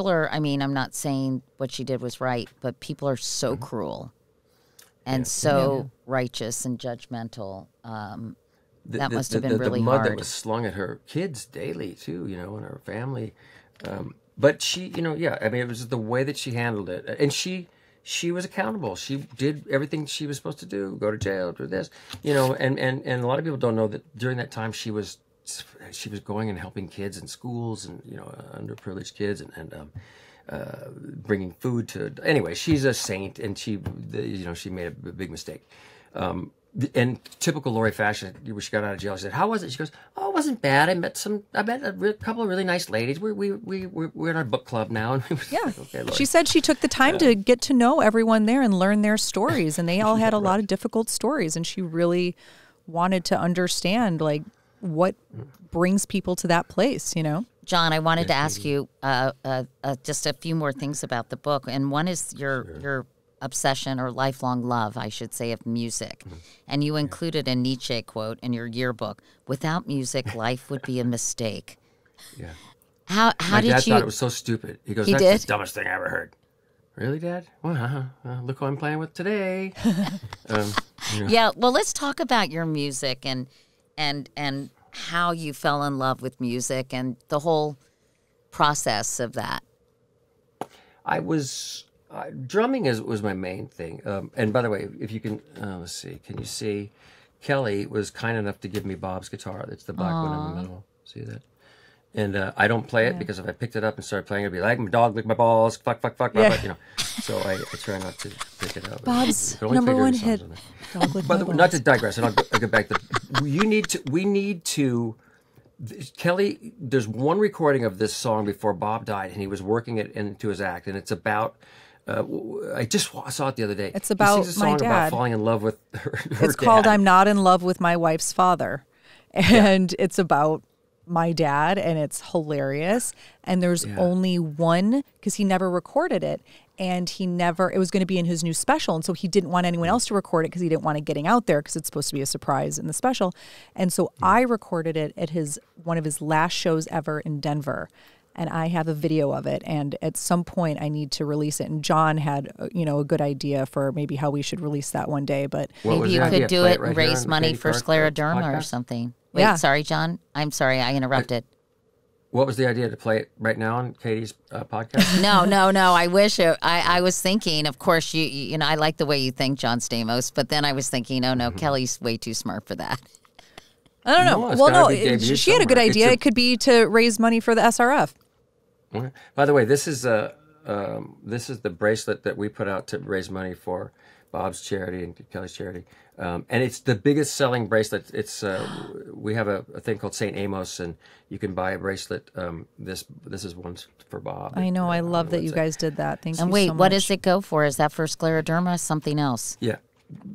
are, I mean, I'm not saying what she did was right, but people are so cruel and so righteous and judgmental. That must have been really the mud hard. that was slung at her kids daily too, and her family. But she, I mean, it was the way that she handled it, and she was accountable. She did everything she was supposed to do: go to jail, do this, and a lot of people don't know that during that time she was going and helping kids in schools and underprivileged kids and bringing food to. Anyway, she's a saint, and she made a big mistake. In typical Lori fashion, when she got out of jail, I said, "How was it?" She goes, "Oh, it wasn't bad. I met a couple of really nice ladies. We're in our book club now." And we were like, okay, Lori. She said she took the time to get to know everyone there and learn their stories, and they all had a lot of difficult stories, and she really wanted to understand like what brings people to that place, John, I wanted to ask you just a few more things about the book, and one is your obsession or lifelong love, I should say, of music. And you included a Nietzsche quote in your yearbook: "Without music, life would be a mistake." Yeah. How My did dad you? thought it was so stupid. He goes, He "That's did? the dumbest thing I ever heard." Really, Dad? Well, look who I'm playing with today. Yeah. Well, let's talk about your music and how you fell in love with music and the whole process of that. I was drumming was my main thing. And by the way, if you can, let's see, can you see? Kelly was kind enough to give me Bob's guitar. That's the black one in the middle. See that? And I don't play it because if I picked it up and started playing, it'd be like my dog lick my balls, fuck, Yeah. So I try not to pick it up. Bob's You can only number play one dirty hit. songs on it. Dog lick By my the way, balls. not to digress, and I'll get back to. We need to. Kelly, there's one recording of this song before Bob died, and he was working it into his act, and it's about. I just saw it the other day. It's about he sings a my song dad. about falling in love with her It's called dad. "I'm Not in Love with My Wife's Father," and it's about my dad, and it's hilarious. And there's only one because he never recorded it, and it was going to be in his new special. And so he didn't want anyone else to record it because he didn't want it getting out there because it's supposed to be a surprise in the special. And so I recorded it at one of his last shows ever in Denver. And I have a video of it. And at some point I need to release it. And John had, a good idea for maybe how we should release that one day. But maybe you could do it and raise money for scleroderma or something. Wait, sorry, John. I'm sorry. I interrupted. What was the idea to play it right now on Katie's podcast? No. I wish I was thinking, of course, you know, I like the way you think, John Stamos, but then I was thinking, oh no, Kelly's way too smart for that. I don't know. She had a good idea. It could be to raise money for the SRF. By the way, this is the bracelet that we put out to raise money for Bob's charity and Kelly's charity. And it's the biggest selling bracelet. It's we have a thing called St. Amos, and you can buy a bracelet. This is one for Bob. I know. I love that you guys did that. Thank you so much. And wait, what does it go for? Is that for scleroderma? Something else? Yeah.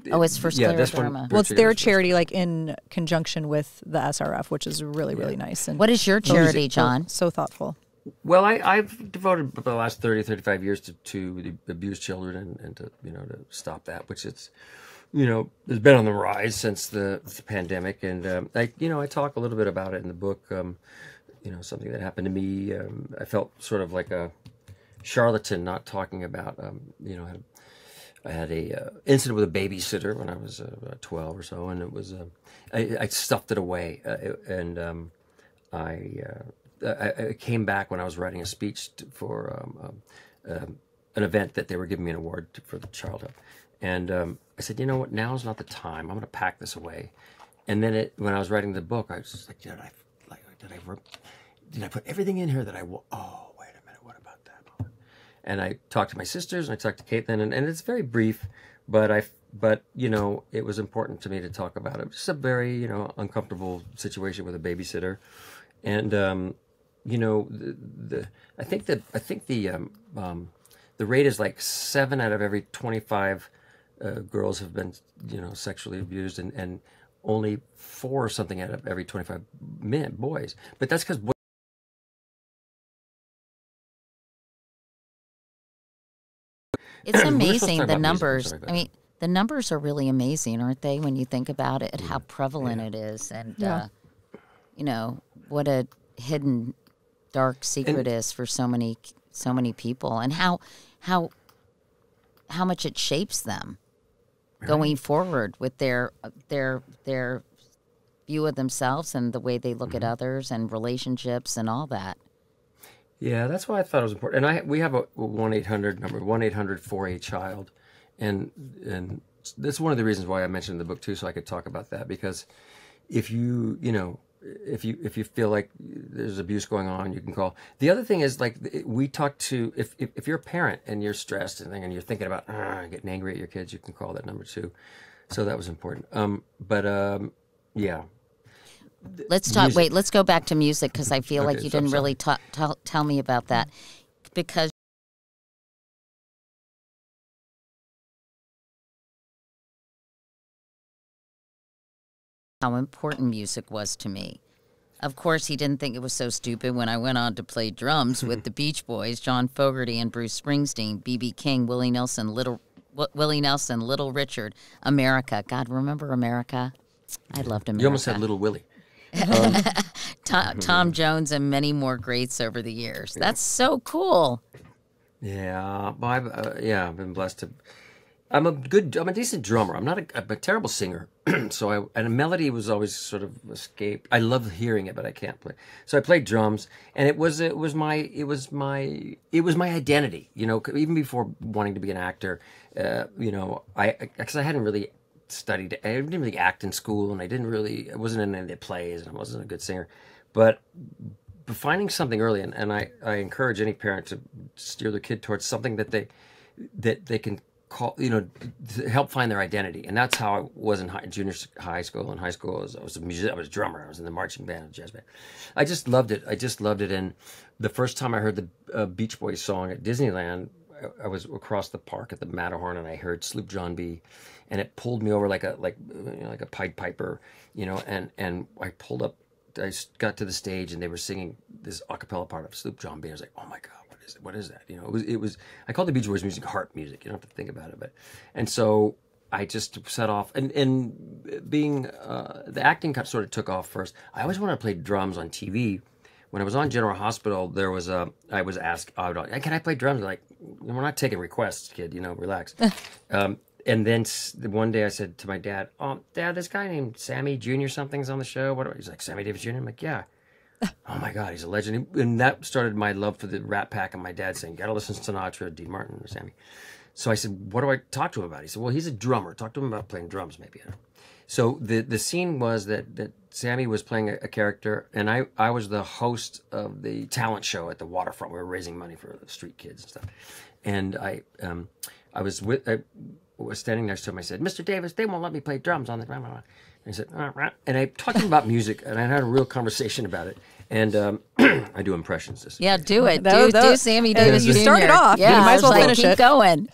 Oh, it's for scleroderma. Yeah, this one, well, it's their charity, like in conjunction with the SRF, which is really, really nice. And what is your charity, John? So thoughtful. Well, I've devoted the last 30, 35 years to the abused children and to to stop that, which it's has been on the rise since the pandemic, and I talk a little bit about it in the book. Something that happened to me. I felt sort of like a charlatan not talking about. I had a incident with a babysitter when I was 12 or so, and it was I stuffed it away, and I came back when I was writing a speech for an event that they were giving me an award for the childhood. And I said, you know what, now's not the time. I'm going to pack this away. And then when I was writing the book, I was just like, did I put everything in here that oh, wait a minute, what about that? And I talked to my sisters and I talked to Caitlin, and it's very brief, but it was important to me to talk about it. It's a very, uncomfortable situation with a babysitter. And, I think the rate is like 7 out of every 25 girls have been, sexually abused, and only 4 or something out of every 25 boys. But that's because it's amazing the numbers. I mean, the numbers are really amazing, aren't they? When you think about it, how prevalent it is, and what a hidden dark secret is for so many people, and how much it shapes them going forward with their view of themselves and the way they look at others and relationships and all that. Yeah, that's why I thought it was important. And we have a 1-800 number, 1-800-4A-CHILD, and that's one of the reasons why I mentioned in the book too, so I could talk about that, because if you if you feel like there's abuse going on, you can call. The other thing is, like, we talk to, if you're a parent and you're stressed and you're thinking about getting angry at your kids, you can call that number too. So that was important. Yeah. Let's talk. Music. Wait, let's go back to music, because I feel like you didn't really tell me about that, because how important music was to me. Of course, he didn't think it was so stupid when I went on to play drums with the Beach Boys, John Fogerty and Bruce Springsteen, B.B. King, Willie Nelson, Little Richard, America. God, remember America? I loved America. You almost had Little Willie. Tom Jones and many more greats over the years. That's so cool. Yeah, well, I've been blessed to. I'm a decent drummer. I'm not a terrible singer. And a melody was always sort of escape. I love hearing it, but I can't play. So I played drums, and it was my identity. Even before wanting to be an actor, because I hadn't really studied. I didn't really act in school, and I wasn't in any of the plays, and I wasn't a good singer. But finding something early, and I encourage any parent to steer their kid towards something that they can call, to help find their identity. And that's how I was in junior high school. In high school, I was a drummer. I was in the marching band, jazz band. I just loved it. And the first time I heard the Beach Boys song at Disneyland, I was across the park at the Matterhorn, and I heard Sloop John B, and it pulled me over like a Pied Piper, and I pulled up. I got to the stage, and they were singing this a cappella part of Sloop John B. I was like, oh my God, what what is that? You know, it was. I call the Beach Boys music heart music. You don't have to think about it, and so I just set off, and being the acting sort of took off first. I always wanted to play drums on TV. When I was on General Hospital, I was asked, can I play drums? Like, we're not taking requests, kid. You know, relax. And then one day I said to my dad, Dad, this guy named Sammy Jr. something's on the show. He's like, Sammy Davis Jr.? I'm like, yeah. Oh my God, he's a legend. And that started my love for the Rat Pack and my dad saying, gotta listen to Sinatra, Dean Martin, or Sammy. So I said, what do I talk to him about? He said, well, he's a drummer. Talk to him about playing drums, maybe. So the scene was that Sammy was playing a character, and I was the host of the talent show at the waterfront. We were raising money for the street kids and stuff. And I was standing next to him. I said, Mr. Davis, they won't let me play drums on the drum. And he said, and I talked to him about music, and I had a real conversation about it. And I do impressions. Yeah, do it. Do Sammy Davis Jr. You started off. Yeah, you might as well finish keep it. going.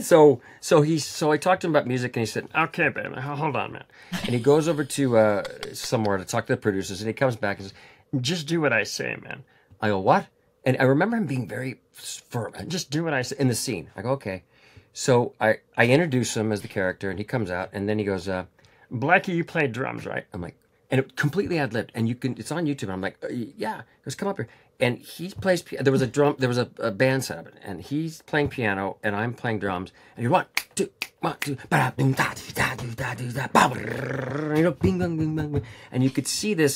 So I talked to him about music, and he said, okay, babe, hold on, man. And he goes over to somewhere to talk to the producers, and he comes back and says, just do what I say, man. I go, what? And I remember him being very firm. Just do what I say in the scene. I go, okay. So I introduce him as the character, and he comes out, and then he goes, Blackie, you play drums, right? I'm like, and it completely ad-libbed, and it's on YouTube. And I'm like, yeah. He goes, come up here. And he plays, there was a band set up, and he's playing piano, and I'm playing drums, and you're 1, 2, 1, 2, you know, bing, bang, bing, bang, bing. And you could see the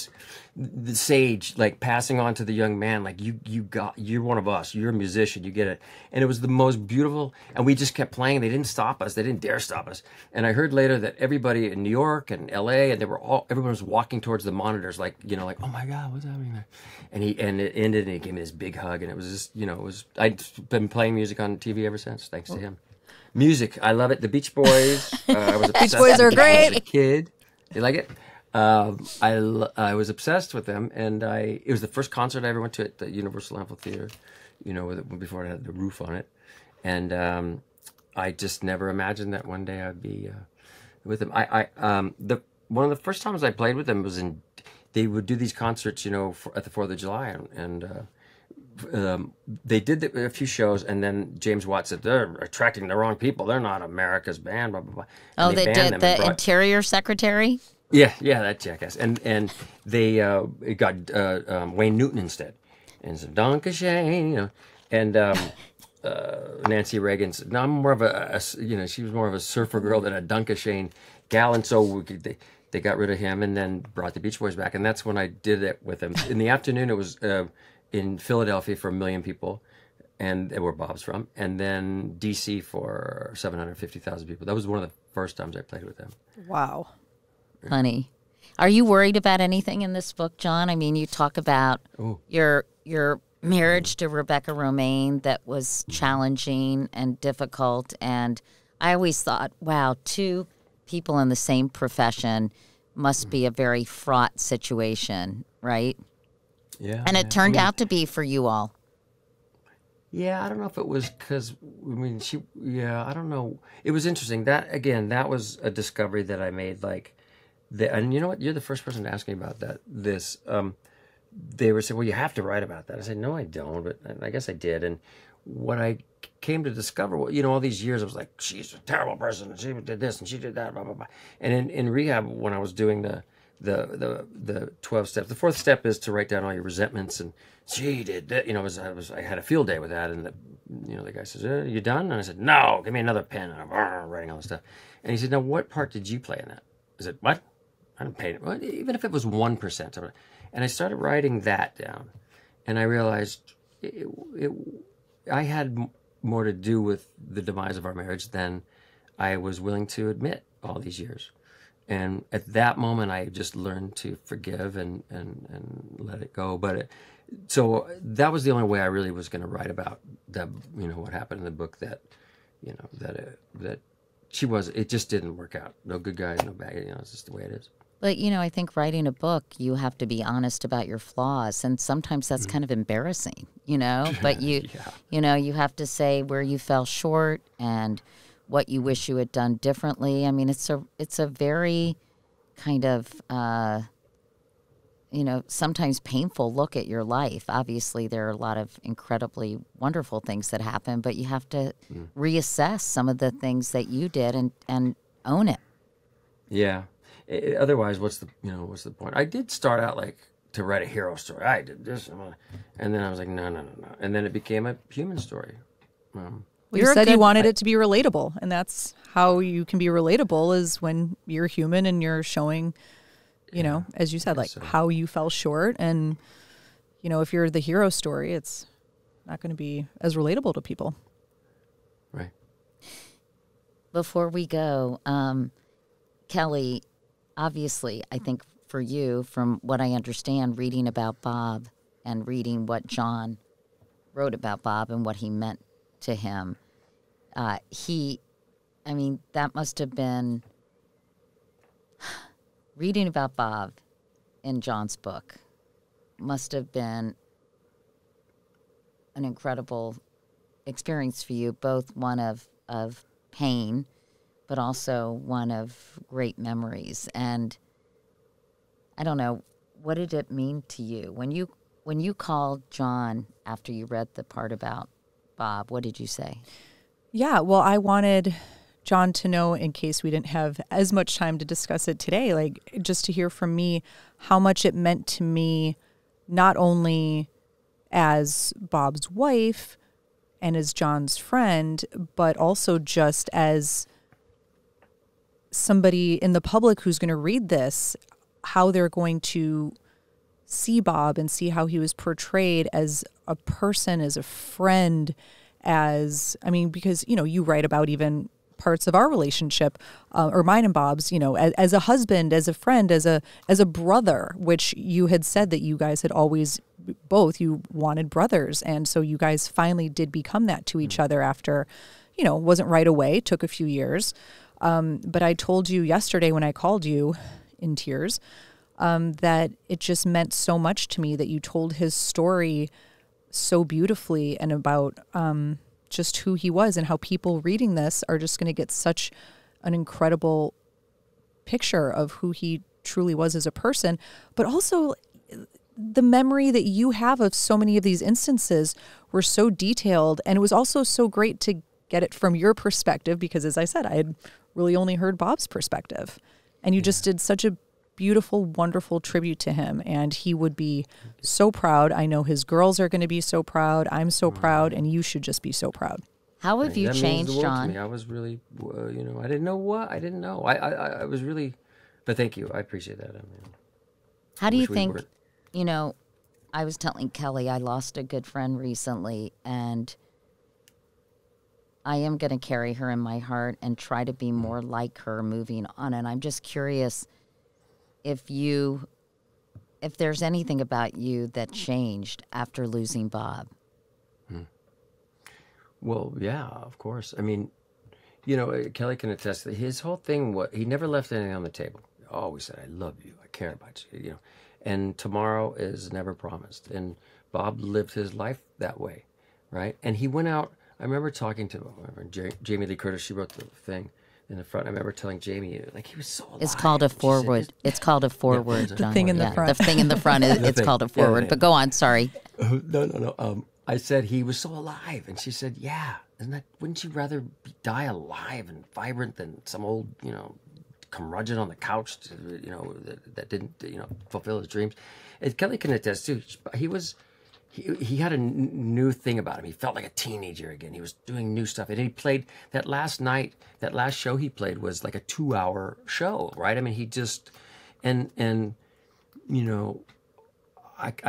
sage like passing on to the young man, like you're one of us, you're a musician, you get it. And it was the most beautiful, and we just kept playing. They didn't stop us, they didn't dare stop us. And I heard later that everybody in New York and LA, and everyone was walking towards the monitors, like, you know, like, oh my God, what's happening there? And it ended, and he gave me this big hug, and it was just, you know, I'd been playing music on TV ever since, thanks to him. Music, I love it. The Beach Boys, I was obsessed Beach Boys are with them great. as a kid. You like it? I was obsessed with them, and it was the first concert I ever went to at the Universal Amphitheater, you know, before it had the roof on it, and I just never imagined that one day I'd be with them. One of the first times I played with them was they would do these concerts, you know, at the 4th of July, and they did a few shows, and then James Watt said, they're attracting the wrong people. They're not America's band, blah, blah, blah. Oh, they did the Interior Secretary? Yeah, that jackass. And they got Wayne Newton instead. And so Danke Shane, you know. And Nancy Reagan said, no, I'm more of she was more of a surfer girl than a Danke Shane gal. And so they got rid of him and then brought the Beach Boys back. And that's when I did it with them. In the afternoon, it was in Philadelphia for 1 million people, and where Bob's from. And then D.C. for 750,000 people. That was one of the first times I played with them. Wow. Funny. Are you worried about anything in this book, John? I mean, you talk about your marriage to Rebecca Romijn that was challenging and difficult. And I always thought, wow, 2 people in the same profession must be a very fraught situation, right? Yeah. And it turned out to be for you all. Yeah, I don't know if it was because, I don't know. It was interesting. That was a discovery that I made, and you know what? You're the first person to ask me about that. They were saying, well, you have to write about that. I said, no, I don't, but I guess I did. And what I came to discover, all these years, I was like, she's a terrible person, and she did this, and she did that, blah, blah, blah. And in rehab, when I was doing the 12 steps, the 4th step is to write down all your resentments, and she did that, I had a field day with that, and the guy says, you done? And I said, no, give me another pen, and I'm writing all this stuff. And he said, now what part did you play in that? I said, what? I didn't pay it. Well, even if it was 1% of it. And I started writing that down, and I realized I had more to do with the demise of our marriage than I was willing to admit all these years. And at that moment, I just learned to forgive and let it go. So that was the only way I really was going to write about that. What happened in the book that she was. It just didn't work out. No good guys, no bad. It's just the way it is. But I think writing a book, you have to be honest about your flaws, and sometimes that's kind of embarrassing. But you have to say where you fell short and what you wish you had done differently. I mean, it's a very kind of, sometimes painful look at your life. Obviously, there are a lot of incredibly wonderful things that happen, but you have to reassess some of the things that you did and own it. Yeah. Otherwise, what's the point? I did start out like to write a hero story. I did this, and then I was like, no, and then it became a human story. Well, you said you wanted it to be relatable, and that's how you can be relatable is when you're human and you're showing, as you said, like how you fell short. And, if you're the hero story, it's not going to be as relatable to people. Right. Before we go, Kelly, obviously, I think for you, from what I understand, reading about Bob and reading what John wrote about Bob and what he meant to him, that must have been reading about Bob in John's book must have been an incredible experience for you, both one of pain, but also one of great memories. And I don't know, what did it mean to you when you called John after you read the part about Bob? What did you say? Yeah, well, I wanted John to know, in case we didn't have as much time to discuss it today, like just to hear from me how much it meant to me, not only as Bob's wife and as John's friend, but also just as somebody in the public who's going to read this, how they're going to see Bob and see how he was portrayed as a person, as a friend, because, you write about even parts of our relationship, or mine and Bob's, as a husband, as a friend, as a brother, which you had said that you guys had always you wanted brothers. And so you guys finally did become that to each other after, wasn't right away, took a few years. But I told you yesterday when I called you in tears, that it just meant so much to me that you told his story so beautifully and about just who he was, and how people reading this are just going to get such an incredible picture of who he truly was as a person, but also the memory that you have of so many of these instances were so detailed. And it was also so great to get it from your perspective, because as I said, I had really only heard Bob's perspective, and you just did such a beautiful, wonderful tribute to him, and he would be so proud. I know his girls are going to be so proud. I'm so proud, and you should just be so proud. How have you changed, John? I was really, I didn't know what. I didn't know. I was really, but thank you. I appreciate that. How do you think, I was telling Kelly I lost a good friend recently, and I am going to carry her in my heart and try to be more like her moving on. And I'm just curious if there's anything about you that changed after losing Bob. Well, yeah, of course. Kelly can attest that his whole thing was he never left anything on the table. He always said, "I love you. I care about you." And tomorrow is never promised. And Bob lived his life that way, right? And he went out. I remember talking to Jamie Lee Curtis. She wrote the thing in the front. I remember telling Jamie, like, he was so alive. It's called a forward. It's called a forward, John. The thing in the front. The thing in the front, it's called a forward. Yeah. But go on, sorry. No. I said he was so alive. And she said, yeah, wouldn't you rather die alive and vibrant than some old, curmudgeon on the couch, that didn't, fulfill his dreams? And Kelly can attest, too. He had a new thing about him. He felt like a teenager again. He was doing new stuff. And he played that last show he played was like a 2-hour show, right? He just, I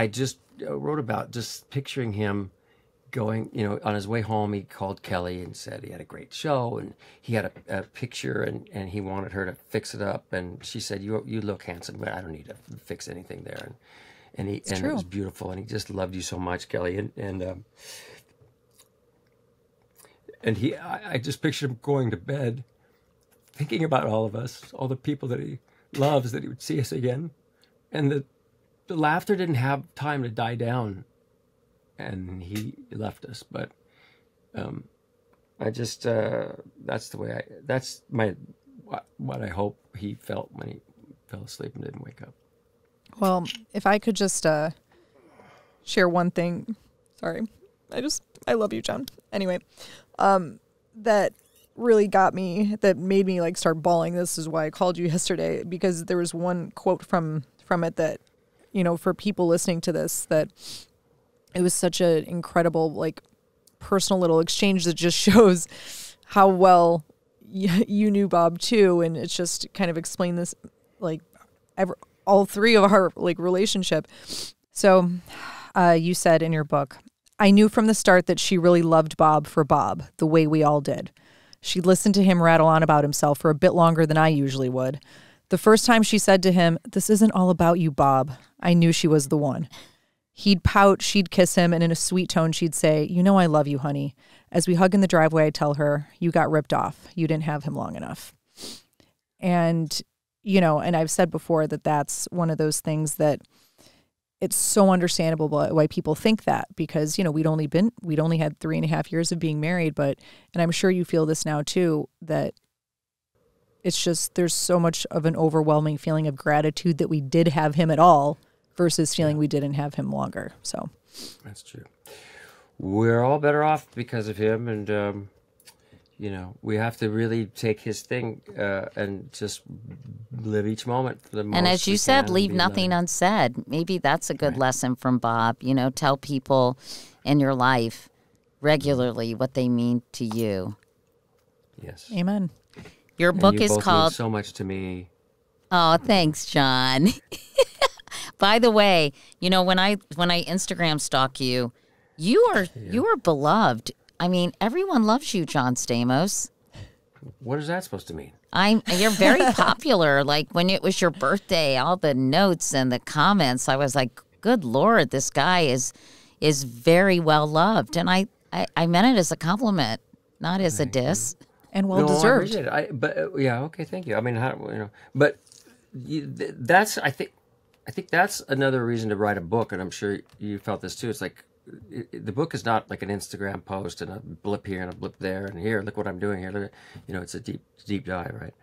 just wrote about just picturing him going, on his way home, he called Kelly and said he had a great show, and he had a picture, and he wanted her to fix it up. And she said, you look handsome, but I don't need to fix anything there. And it was beautiful, and he just loved you so much, Kelly. I just pictured him going to bed, thinking about all of us, all the people that he loves, that he would see us again. And the laughter didn't have time to die down, and he left us. But that's what I hope he felt when he fell asleep and didn't wake up. Well, if I could just share one thing. Sorry. I love you, John. Anyway, that really got me, that made me like start bawling. This is why I called you yesterday, because there was one quote from it that, you know, for people listening to this, that it was such an incredible, like, personal little exchange that just shows how well you knew Bob too. And it's just kind of explained this, like, all three of our like relationship. So you said in your book, I knew from the start that she really loved Bob for Bob, the way we all did. She listened to him rattle on about himself for a bit longer than I usually would. The first time she said to him, "This isn't all about you, Bob," I knew she was the one. He'd pout, she'd kiss him, and in a sweet tone she'd say, "You know I love you, honey." As we hug in the driveway, I'd tell her, "You got ripped off. You didn't have him long enough." And, you know, and I've said before that that's one of those things that it's so understandable why people think that, because, you know, we'd only had 3.5 years of being married, and I'm sure you feel this now too, that it's just, there's so much of an overwhelming feeling of gratitude that we did have him at all versus feeling we didn't have him longer. So that's true. We're all better off because of him, and you know, we have to really take his thing and just live each moment for the most. And as you said, leave nothing unsaid. Maybe that's a good lesson from Bob. You know, tell people in your life regularly what they mean to you. Yes. Amen. Your book is both called mean so much to me. Oh, thanks, John. By the way, you know, when I Instagram stalk you, you are beloved. I mean, everyone loves you, John Stamos. What is that supposed to mean? You're very popular. Like when it was your birthday, all the notes and the comments, I was like, good Lord, this guy is very well loved. And I meant it as a compliment, not as a diss. And well deserved. I appreciate it. Yeah, okay, thank you. I mean, but that's, I think that's another reason to write a book, and I'm sure you felt this too. It's like, the book is not like an Instagram post and a blip here and a blip there and here, look what I'm doing here. Look, you know, it's a deep dive, right?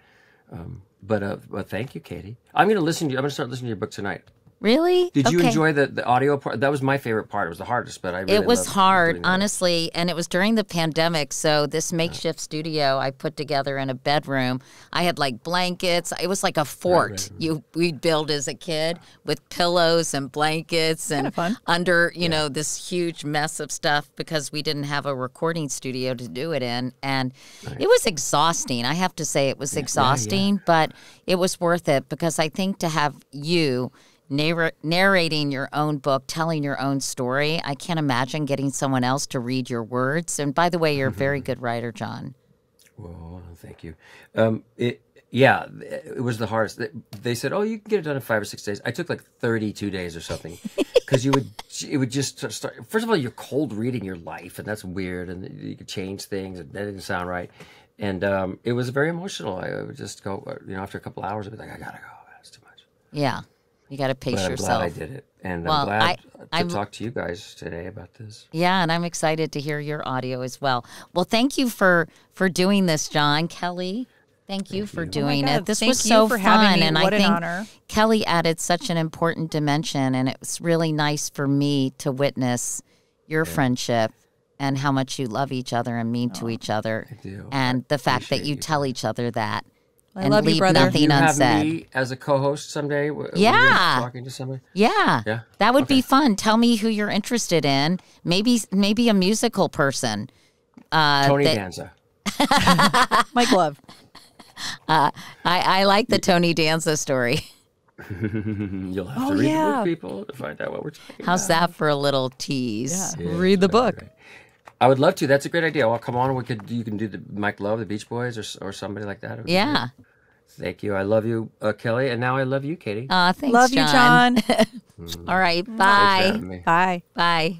But thank you, Katie. I'm going to start listening to your book tonight. Really? Did you enjoy the audio part? That was my favorite part. It was the hardest, but it was hard, honestly, and it was during the pandemic. So this makeshift studio I put together in a bedroom. I had like blankets. It was like a fort we'd build as a kid with pillows and blankets and fun. Under know this huge mess of stuff because we didn't have a recording studio to do it in, and it was exhausting. I have to say it was exhausting, but it was worth it because I think to have you narrating your own book, telling your own story. I can't imagine getting someone else to read your words. And by the way, you're a very good writer, John. Well, thank you. It was the hardest. They said, "Oh, you can get it done in 5 or 6 days." I took like 32 days or something because it would just start. First of all, you're cold reading your life, and that's weird, and you could change things, and that didn't sound right. And it was very emotional. I would just go, after a couple hours, I'd be like, "I gotta go. That's too much." Yeah. You got to pace yourself. I'm glad I did it. And I'm glad to talk to you guys today about this. Yeah, and I'm excited to hear your audio as well. Well, thank you for doing this, John. Kelly, thank you for doing it. This was so fun. And I think Kelly added such an important dimension, and it was really nice for me to witness your friendship and how much you love each other and mean to each other. I do. And the fact that you tell each other that. I love you, brother. Nothing unsaid. Have me as a co-host someday? Talking to somebody? Yeah. That would be fun. Tell me who you're interested in. Maybe a musical person. Tony Danza. Mike Love. I like the Tony Danza story. You'll have to read the book, people, to find out what we're talking about. How's that for a little tease? Yeah. Read the book. Right. I would love to. That's a great idea. Well, come on. You can do the Mike Love, the Beach Boys, or somebody like that. Yeah. Thank you. I love you, Kelly, and now I love you, Katie. Thanks, love John. you, John. All right. Bye. Bye. Bye.